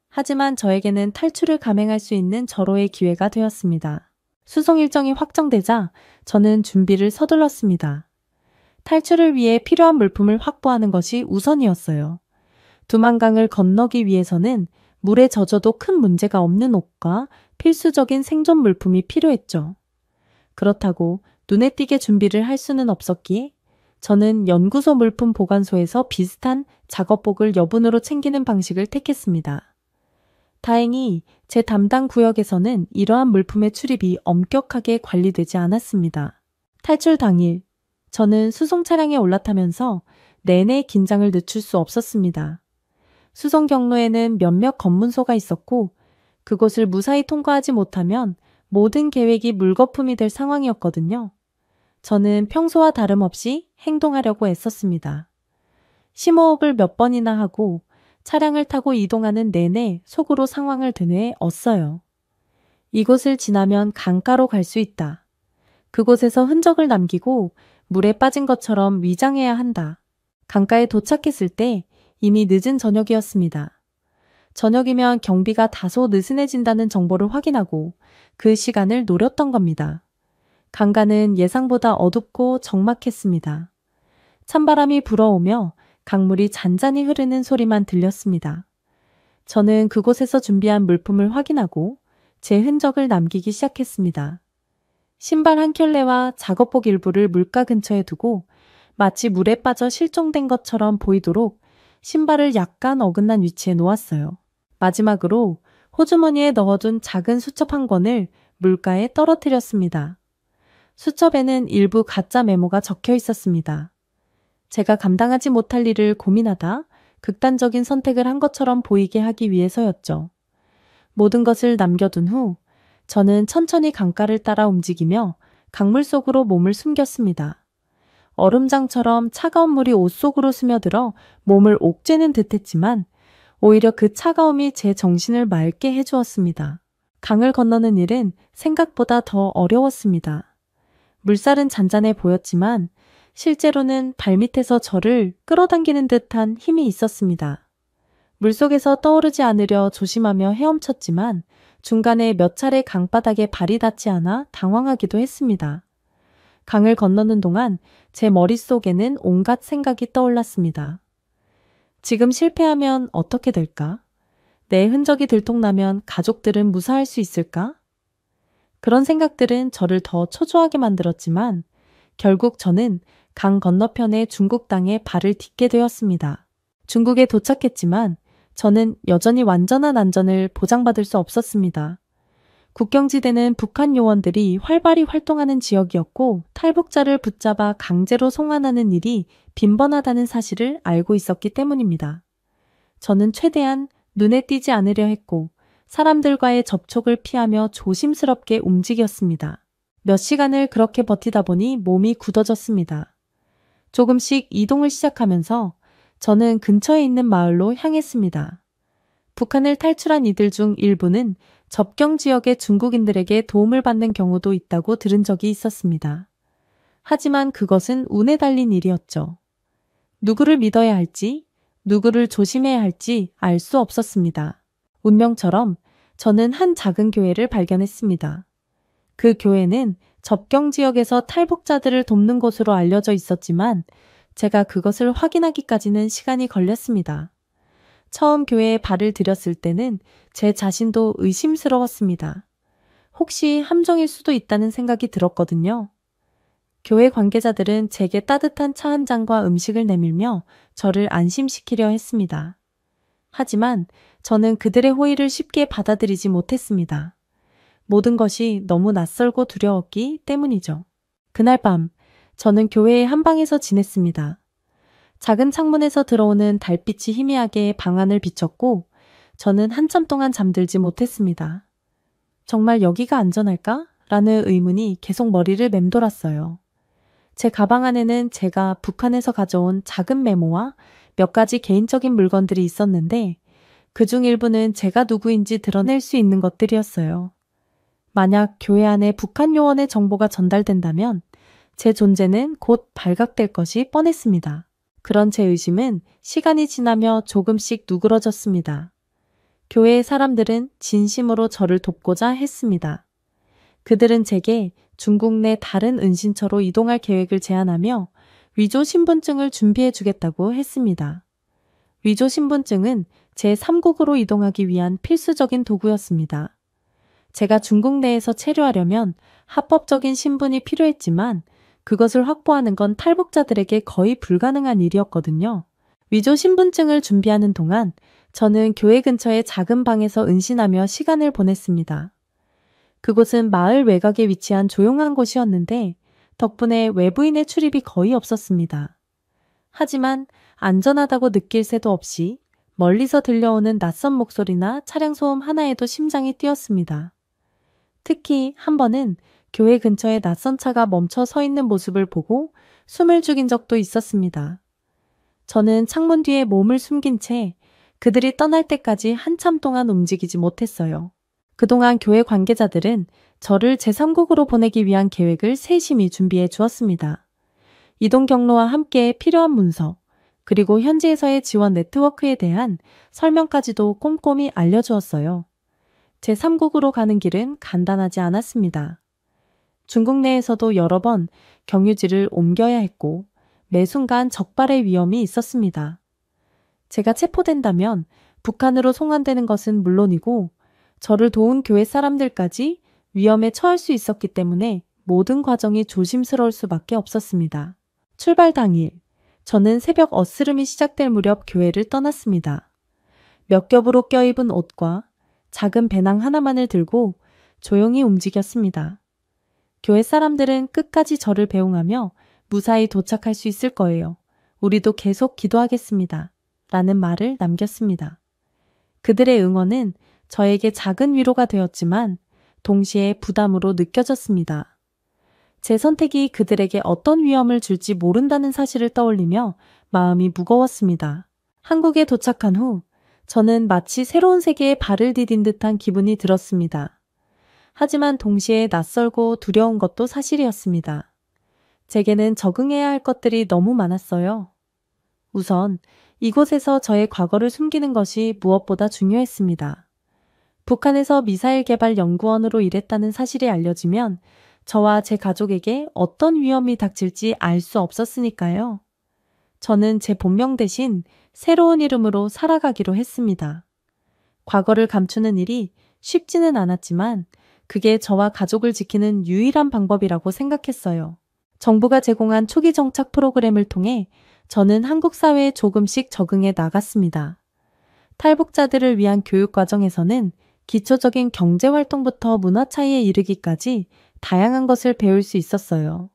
하지만 저에게는 탈출을 감행할 수 있는 절호의 기회가 되었습니다. 수송 일정이 확정되자 저는 준비를 서둘렀습니다. 탈출을 위해 필요한 물품을 확보하는 것이 우선이었어요. 두만강을 건너기 위해서는 물에 젖어도 큰 문제가 없는 옷과 필수적인 생존 물품이 필요했죠. 그렇다고 눈에 띄게 준비를 할 수는 없었기에 저는 연구소 물품 보관소에서 비슷한 작업복을 여분으로 챙기는 방식을 택했습니다. 다행히 제 담당 구역에서는 이러한 물품의 출입이 엄격하게 관리되지 않았습니다. 탈출 당일, 저는 수송 차량에 올라타면서 내내 긴장을 늦출 수 없었습니다. 수송 경로에는 몇몇 검문소가 있었고 그곳을 무사히 통과하지 못하면 모든 계획이 물거품이 될 상황이었거든요. 저는 평소와 다름없이 행동하려고 애썼습니다. 심호흡을 몇 번이나 하고 차량을 타고 이동하는 내내 속으로 상황을 되뇌었어요. 이곳을 지나면 강가로 갈 수 있다. 그곳에서 흔적을 남기고 물에 빠진 것처럼 위장해야 한다. 강가에 도착했을 때 이미 늦은 저녁이었습니다. 저녁이면 경비가 다소 느슨해진다는 정보를 확인하고 그 시간을 노렸던 겁니다. 강가는 예상보다 어둡고 적막했습니다. 찬바람이 불어오며 강물이 잔잔히 흐르는 소리만 들렸습니다. 저는 그곳에서 준비한 물품을 확인하고 제 흔적을 남기기 시작했습니다. 신발 한 켤레와 작업복 일부를 물가 근처에 두고 마치 물에 빠져 실종된 것처럼 보이도록 신발을 약간 어긋난 위치에 놓았어요. 마지막으로 호주머니에 넣어둔 작은 수첩 한 권을 물가에 떨어뜨렸습니다. 수첩에는 일부 가짜 메모가 적혀 있었습니다. 제가 감당하지 못할 일을 고민하다 극단적인 선택을 한 것처럼 보이게 하기 위해서였죠. 모든 것을 남겨둔 후 저는 천천히 강가를 따라 움직이며 강물 속으로 몸을 숨겼습니다. 얼음장처럼 차가운 물이 옷 속으로 스며들어 몸을 옥죄는 듯했지만 오히려 그 차가움이 제 정신을 맑게 해주었습니다. 강을 건너는 일은 생각보다 더 어려웠습니다. 물살은 잔잔해 보였지만 실제로는 발밑에서 저를 끌어당기는 듯한 힘이 있었습니다. 물속에서 떠오르지 않으려 조심하며 헤엄쳤지만 중간에 몇 차례 강바닥에 발이 닿지 않아 당황하기도 했습니다. 강을 건너는 동안 제 머릿속에는 온갖 생각이 떠올랐습니다. 지금 실패하면 어떻게 될까? 내 흔적이 들통나면 가족들은 무사할 수 있을까? 그런 생각들은 저를 더 초조하게 만들었지만 결국 저는 강 건너편의 중국 땅에 발을 딛게 되었습니다. 중국에 도착했지만 저는 여전히 완전한 안전을 보장받을 수 없었습니다. 국경지대는 북한 요원들이 활발히 활동하는 지역이었고 탈북자를 붙잡아 강제로 송환하는 일이 빈번하다는 사실을 알고 있었기 때문입니다. 저는 최대한 눈에 띄지 않으려 했고 사람들과의 접촉을 피하며 조심스럽게 움직였습니다. 몇 시간을 그렇게 버티다 보니 몸이 굳어졌습니다. 조금씩 이동을 시작하면서 저는 근처에 있는 마을로 향했습니다. 북한을 탈출한 이들 중 일부는 접경 지역의 중국인들에게 도움을 받는 경우도 있다고 들은 적이 있었습니다. 하지만 그것은 운에 달린 일이었죠. 누구를 믿어야 할지, 누구를 조심해야 할지 알 수 없었습니다. 운명처럼 저는 한 작은 교회를 발견했습니다. 그 교회는 접경 지역에서 탈북자들을 돕는 곳으로 알려져 있었지만 제가 그것을 확인하기까지는 시간이 걸렸습니다. 처음 교회에 발을 들였을 때는 제 자신도 의심스러웠습니다. 혹시 함정일 수도 있다는 생각이 들었거든요. 교회 관계자들은 제게 따뜻한 차 한 잔과 음식을 내밀며 저를 안심시키려 했습니다. 하지만 저는 그들의 호의를 쉽게 받아들이지 못했습니다. 모든 것이 너무 낯설고 두려웠기 때문이죠. 그날 밤, 저는 교회의 한 방에서 지냈습니다. 작은 창문에서 들어오는 달빛이 희미하게 방 안을 비췄고 저는 한참 동안 잠들지 못했습니다. 정말 여기가 안전할까? 라는 의문이 계속 머리를 맴돌았어요. 제 가방 안에는 제가 북한에서 가져온 작은 메모와 몇 가지 개인적인 물건들이 있었는데 그중 일부는 제가 누구인지 드러낼 수 있는 것들이었어요. 만약 교회 안에 북한 요원의 정보가 전달된다면 제 존재는 곧 발각될 것이 뻔했습니다. 그런 제 의심은 시간이 지나며 조금씩 누그러졌습니다. 교회의 사람들은 진심으로 저를 돕고자 했습니다. 그들은 제게 중국 내 다른 은신처로 이동할 계획을 제안하며 위조 신분증을 준비해 주겠다고 했습니다. 위조 신분증은 제3국으로 이동하기 위한 필수적인 도구였습니다. 제가 중국 내에서 체류하려면 합법적인 신분이 필요했지만 그것을 확보하는 건 탈북자들에게 거의 불가능한 일이었거든요. 위조 신분증을 준비하는 동안 저는 교회 근처의 작은 방에서 은신하며 시간을 보냈습니다. 그곳은 마을 외곽에 위치한 조용한 곳이었는데 덕분에 외부인의 출입이 거의 없었습니다. 하지만 안전하다고 느낄 새도 없이 멀리서 들려오는 낯선 목소리나 차량 소음 하나에도 심장이 뛰었습니다. 특히 한 번은 교회 근처에 낯선 차가 멈춰 서 있는 모습을 보고 숨을 죽인 적도 있었습니다. 저는 창문 뒤에 몸을 숨긴 채 그들이 떠날 때까지 한참 동안 움직이지 못했어요. 그동안 교회 관계자들은 저를 제3국으로 보내기 위한 계획을 세심히 준비해 주었습니다. 이동 경로와 함께 필요한 문서, 그리고 현지에서의 지원 네트워크에 대한 설명까지도 꼼꼼히 알려주었어요. 제3국으로 가는 길은 간단하지 않았습니다. 중국 내에서도 여러 번 경유지를 옮겨야 했고 매 순간 적발의 위험이 있었습니다. 제가 체포된다면 북한으로 송환되는 것은 물론이고 저를 도운 교회 사람들까지 위험에 처할 수 있었기 때문에 모든 과정이 조심스러울 수밖에 없었습니다. 출발 당일, 저는 새벽 어스름이 시작될 무렵 교회를 떠났습니다. 몇 겹으로 껴입은 옷과 작은 배낭 하나만을 들고 조용히 움직였습니다. 교회 사람들은 끝까지 저를 배웅하며 무사히 도착할 수 있을 거예요. 우리도 계속 기도하겠습니다. 라는 말을 남겼습니다. 그들의 응원은 저에게 작은 위로가 되었지만 동시에 부담으로 느껴졌습니다. 제 선택이 그들에게 어떤 위험을 줄지 모른다는 사실을 떠올리며 마음이 무거웠습니다. 한국에 도착한 후 저는 마치 새로운 세계에 발을 디딘 듯한 기분이 들었습니다. 하지만 동시에 낯설고 두려운 것도 사실이었습니다. 제게는 적응해야 할 것들이 너무 많았어요. 우선 이곳에서 저의 과거를 숨기는 것이 무엇보다 중요했습니다. 북한에서 미사일 개발 연구원으로 일했다는 사실이 알려지면 저와 제 가족에게 어떤 위험이 닥칠지 알 수 없었으니까요. 저는 제 본명 대신 새로운 이름으로 살아가기로 했습니다. 과거를 감추는 일이 쉽지는 않았지만 그게 저와 가족을 지키는 유일한 방법이라고 생각했어요. 정부가 제공한 초기 정착 프로그램을 통해 저는 한국 사회에 조금씩 적응해 나갔습니다. 탈북자들을 위한 교육 과정에서는 기초적인 경제 활동부터 문화 차이에 이르기까지 다양한 것을 배울 수 있었어요.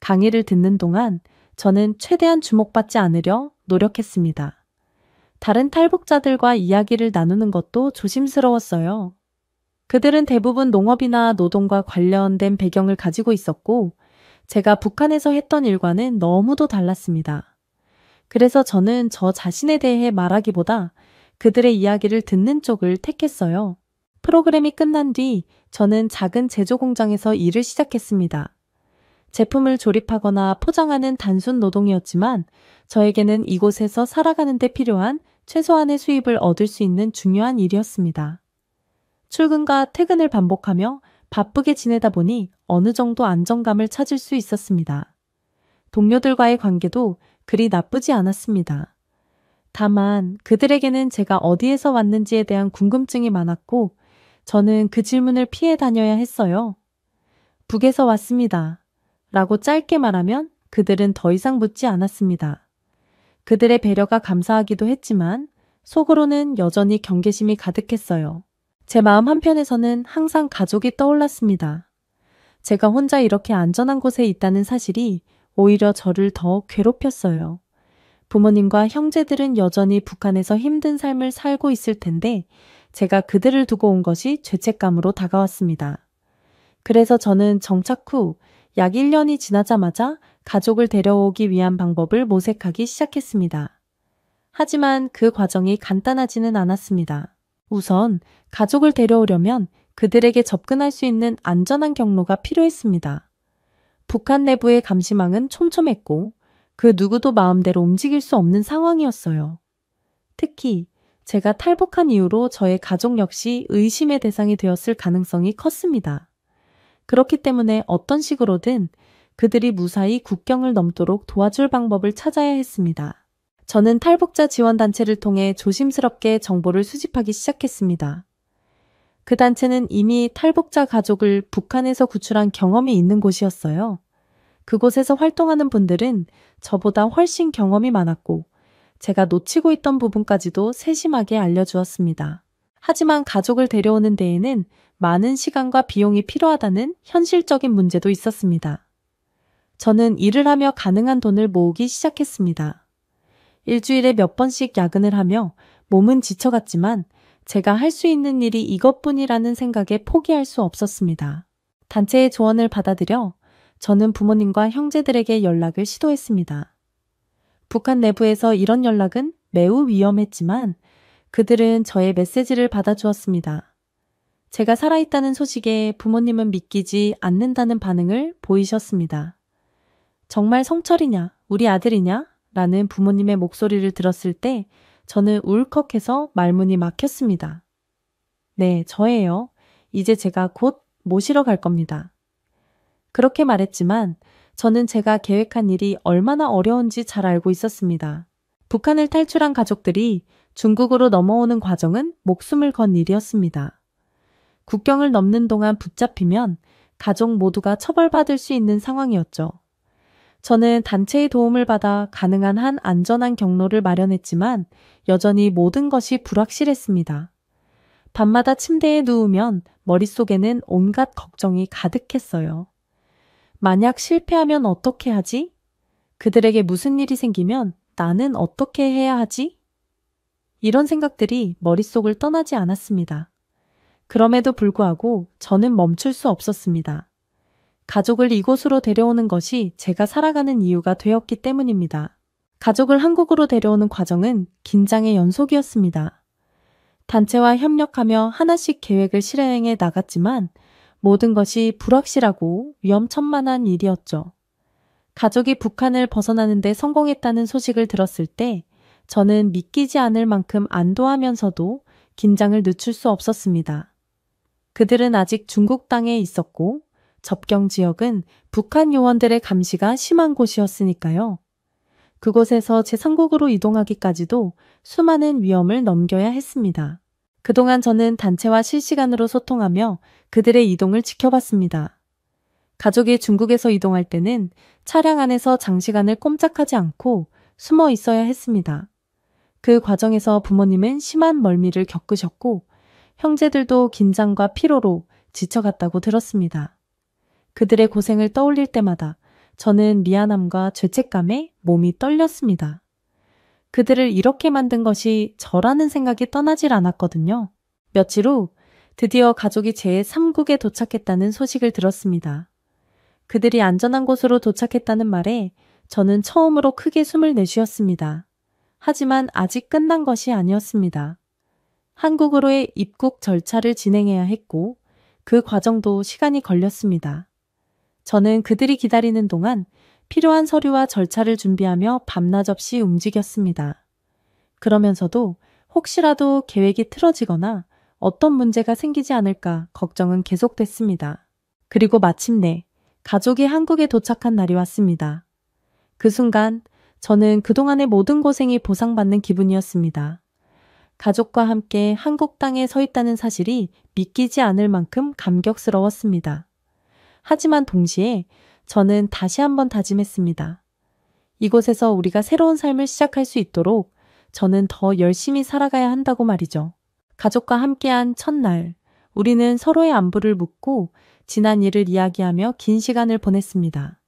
강의를 듣는 동안 저는 최대한 주목받지 않으려 노력했습니다. 다른 탈북자들과 이야기를 나누는 것도 조심스러웠어요. 그들은 대부분 농업이나 노동과 관련된 배경을 가지고 있었고, 제가 북한에서 했던 일과는 너무도 달랐습니다. 그래서 저는 저 자신에 대해 말하기보다 그들의 이야기를 듣는 쪽을 택했어요. 프로그램이 끝난 뒤 저는 작은 제조 공장에서 일을 시작했습니다. 제품을 조립하거나 포장하는 단순 노동이었지만 저에게는 이곳에서 살아가는 데 필요한 최소한의 수입을 얻을 수 있는 중요한 일이었습니다. 출근과 퇴근을 반복하며 바쁘게 지내다 보니 어느 정도 안정감을 찾을 수 있었습니다. 동료들과의 관계도 그리 나쁘지 않았습니다. 다만 그들에게는 제가 어디에서 왔는지에 대한 궁금증이 많았고 저는 그 질문을 피해 다녀야 했어요. 북에서 왔습니다. 라고 짧게 말하면 그들은 더 이상 묻지 않았습니다. 그들의 배려가 감사하기도 했지만 속으로는 여전히 경계심이 가득했어요. 제 마음 한편에서는 항상 가족이 떠올랐습니다. 제가 혼자 이렇게 안전한 곳에 있다는 사실이 오히려 저를 더 괴롭혔어요. 부모님과 형제들은 여전히 북한에서 힘든 삶을 살고 있을 텐데 제가 그들을 두고 온 것이 죄책감으로 다가왔습니다. 그래서 저는 정착 후 약 1년이 지나자마자 가족을 데려오기 위한 방법을 모색하기 시작했습니다. 하지만 그 과정이 간단하지는 않았습니다. 우선 가족을 데려오려면 그들에게 접근할 수 있는 안전한 경로가 필요했습니다. 북한 내부의 감시망은 촘촘했고 그 누구도 마음대로 움직일 수 없는 상황이었어요. 특히 제가 탈북한 이후로 저의 가족 역시 의심의 대상이 되었을 가능성이 컸습니다. 그렇기 때문에 어떤 식으로든 그들이 무사히 국경을 넘도록 도와줄 방법을 찾아야 했습니다. 저는 탈북자 지원단체를 통해 조심스럽게 정보를 수집하기 시작했습니다. 그 단체는 이미 탈북자 가족을 북한에서 구출한 경험이 있는 곳이었어요. 그곳에서 활동하는 분들은 저보다 훨씬 경험이 많았고 제가 놓치고 있던 부분까지도 세심하게 알려주었습니다. 하지만 가족을 데려오는 데에는 많은 시간과 비용이 필요하다는 현실적인 문제도 있었습니다. 저는 일을 하며 가능한 돈을 모으기 시작했습니다. 일주일에 몇 번씩 야근을 하며 몸은 지쳐갔지만 제가 할 수 있는 일이 이것뿐이라는 생각에 포기할 수 없었습니다. 단체의 조언을 받아들여 저는 부모님과 형제들에게 연락을 시도했습니다. 북한 내부에서 이런 연락은 매우 위험했지만 그들은 저의 메시지를 받아주었습니다. 제가 살아있다는 소식에 부모님은 믿기지 않는다는 반응을 보이셨습니다. 정말 성철이냐, 우리 아들이냐? 라는 부모님의 목소리를 들었을 때 저는 울컥해서 말문이 막혔습니다. 네, 저예요. 이제 제가 곧 모시러 갈 겁니다. 그렇게 말했지만 저는 제가 계획한 일이 얼마나 어려운지 잘 알고 있었습니다. 북한을 탈출한 가족들이 중국으로 넘어오는 과정은 목숨을 건 일이었습니다. 국경을 넘는 동안 붙잡히면 가족 모두가 처벌받을 수 있는 상황이었죠. 저는 단체의 도움을 받아 가능한 한 안전한 경로를 마련했지만 여전히 모든 것이 불확실했습니다. 밤마다 침대에 누우면 머릿속에는 온갖 걱정이 가득했어요. 만약 실패하면 어떻게 하지? 그들에게 무슨 일이 생기면 나는 어떻게 해야 하지? 이런 생각들이 머릿속을 떠나지 않았습니다. 그럼에도 불구하고 저는 멈출 수 없었습니다. 가족을 이곳으로 데려오는 것이 제가 살아가는 이유가 되었기 때문입니다. 가족을 한국으로 데려오는 과정은 긴장의 연속이었습니다. 단체와 협력하며 하나씩 계획을 실행해 나갔지만 모든 것이 불확실하고 위험천만한 일이었죠. 가족이 북한을 벗어나는 데 성공했다는 소식을 들었을 때 저는 믿기지 않을 만큼 안도하면서도 긴장을 늦출 수 없었습니다. 그들은 아직 중국 땅에 있었고 접경 지역은 북한 요원들의 감시가 심한 곳이었으니까요. 그곳에서 제3국으로 이동하기까지도 수많은 위험을 넘겨야 했습니다. 그동안 저는 단체와 실시간으로 소통하며 그들의 이동을 지켜봤습니다. 가족이 중국에서 이동할 때는 차량 안에서 장시간을 꼼짝하지 않고 숨어 있어야 했습니다. 그 과정에서 부모님은 심한 멀미를 겪으셨고 형제들도 긴장과 피로로 지쳐갔다고 들었습니다. 그들의 고생을 떠올릴 때마다 저는 미안함과 죄책감에 몸이 떨렸습니다. 그들을 이렇게 만든 것이 저라는 생각이 떠나질 않았거든요. 며칠 후 드디어 가족이 제3국에 도착했다는 소식을 들었습니다. 그들이 안전한 곳으로 도착했다는 말에 저는 처음으로 크게 숨을 내쉬었습니다. 하지만 아직 끝난 것이 아니었습니다. 한국으로의 입국 절차를 진행해야 했고 그 과정도 시간이 걸렸습니다. 저는 그들이 기다리는 동안 필요한 서류와 절차를 준비하며 밤낮 없이 움직였습니다. 그러면서도 혹시라도 계획이 틀어지거나 어떤 문제가 생기지 않을까 걱정은 계속됐습니다. 그리고 마침내 가족이 한국에 도착한 날이 왔습니다. 그 순간 저는 그동안의 모든 고생이 보상받는 기분이었습니다. 가족과 함께 한국 땅에 서 있다는 사실이 믿기지 않을 만큼 감격스러웠습니다. 하지만 동시에 저는 다시 한번 다짐했습니다. 이곳에서 우리가 새로운 삶을 시작할 수 있도록 저는 더 열심히 살아가야 한다고 말이죠. 가족과 함께한 첫날, 우리는 서로의 안부를 묻고 지난 일을 이야기하며 긴 시간을 보냈습니다.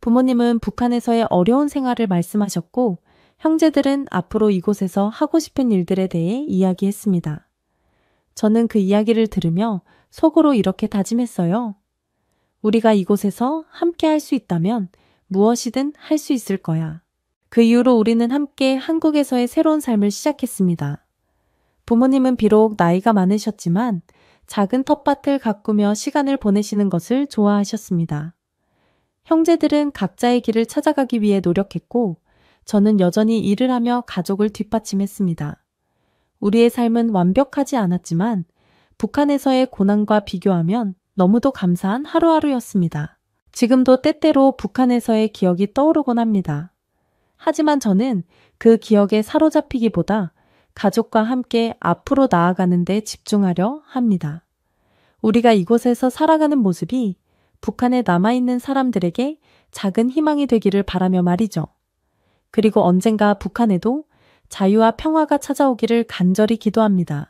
부모님은 북한에서의 어려운 생활을 말씀하셨고 형제들은 앞으로 이곳에서 하고 싶은 일들에 대해 이야기했습니다. 저는 그 이야기를 들으며 속으로 이렇게 다짐했어요. 우리가 이곳에서 함께 할 수 있다면 무엇이든 할 수 있을 거야. 그 이후로 우리는 함께 한국에서의 새로운 삶을 시작했습니다. 부모님은 비록 나이가 많으셨지만 작은 텃밭을 가꾸며 시간을 보내시는 것을 좋아하셨습니다. 형제들은 각자의 길을 찾아가기 위해 노력했고 저는 여전히 일을 하며 가족을 뒷받침했습니다. 우리의 삶은 완벽하지 않았지만 북한에서의 고난과 비교하면 너무도 감사한 하루하루였습니다. 지금도 때때로 북한에서의 기억이 떠오르곤 합니다. 하지만 저는 그 기억에 사로잡히기보다 가족과 함께 앞으로 나아가는 데 집중하려 합니다. 우리가 이곳에서 살아가는 모습이 북한에 남아있는 사람들에게 작은 희망이 되기를 바라며 말이죠. 그리고 언젠가 북한에도 자유와 평화가 찾아오기를 간절히 기도합니다.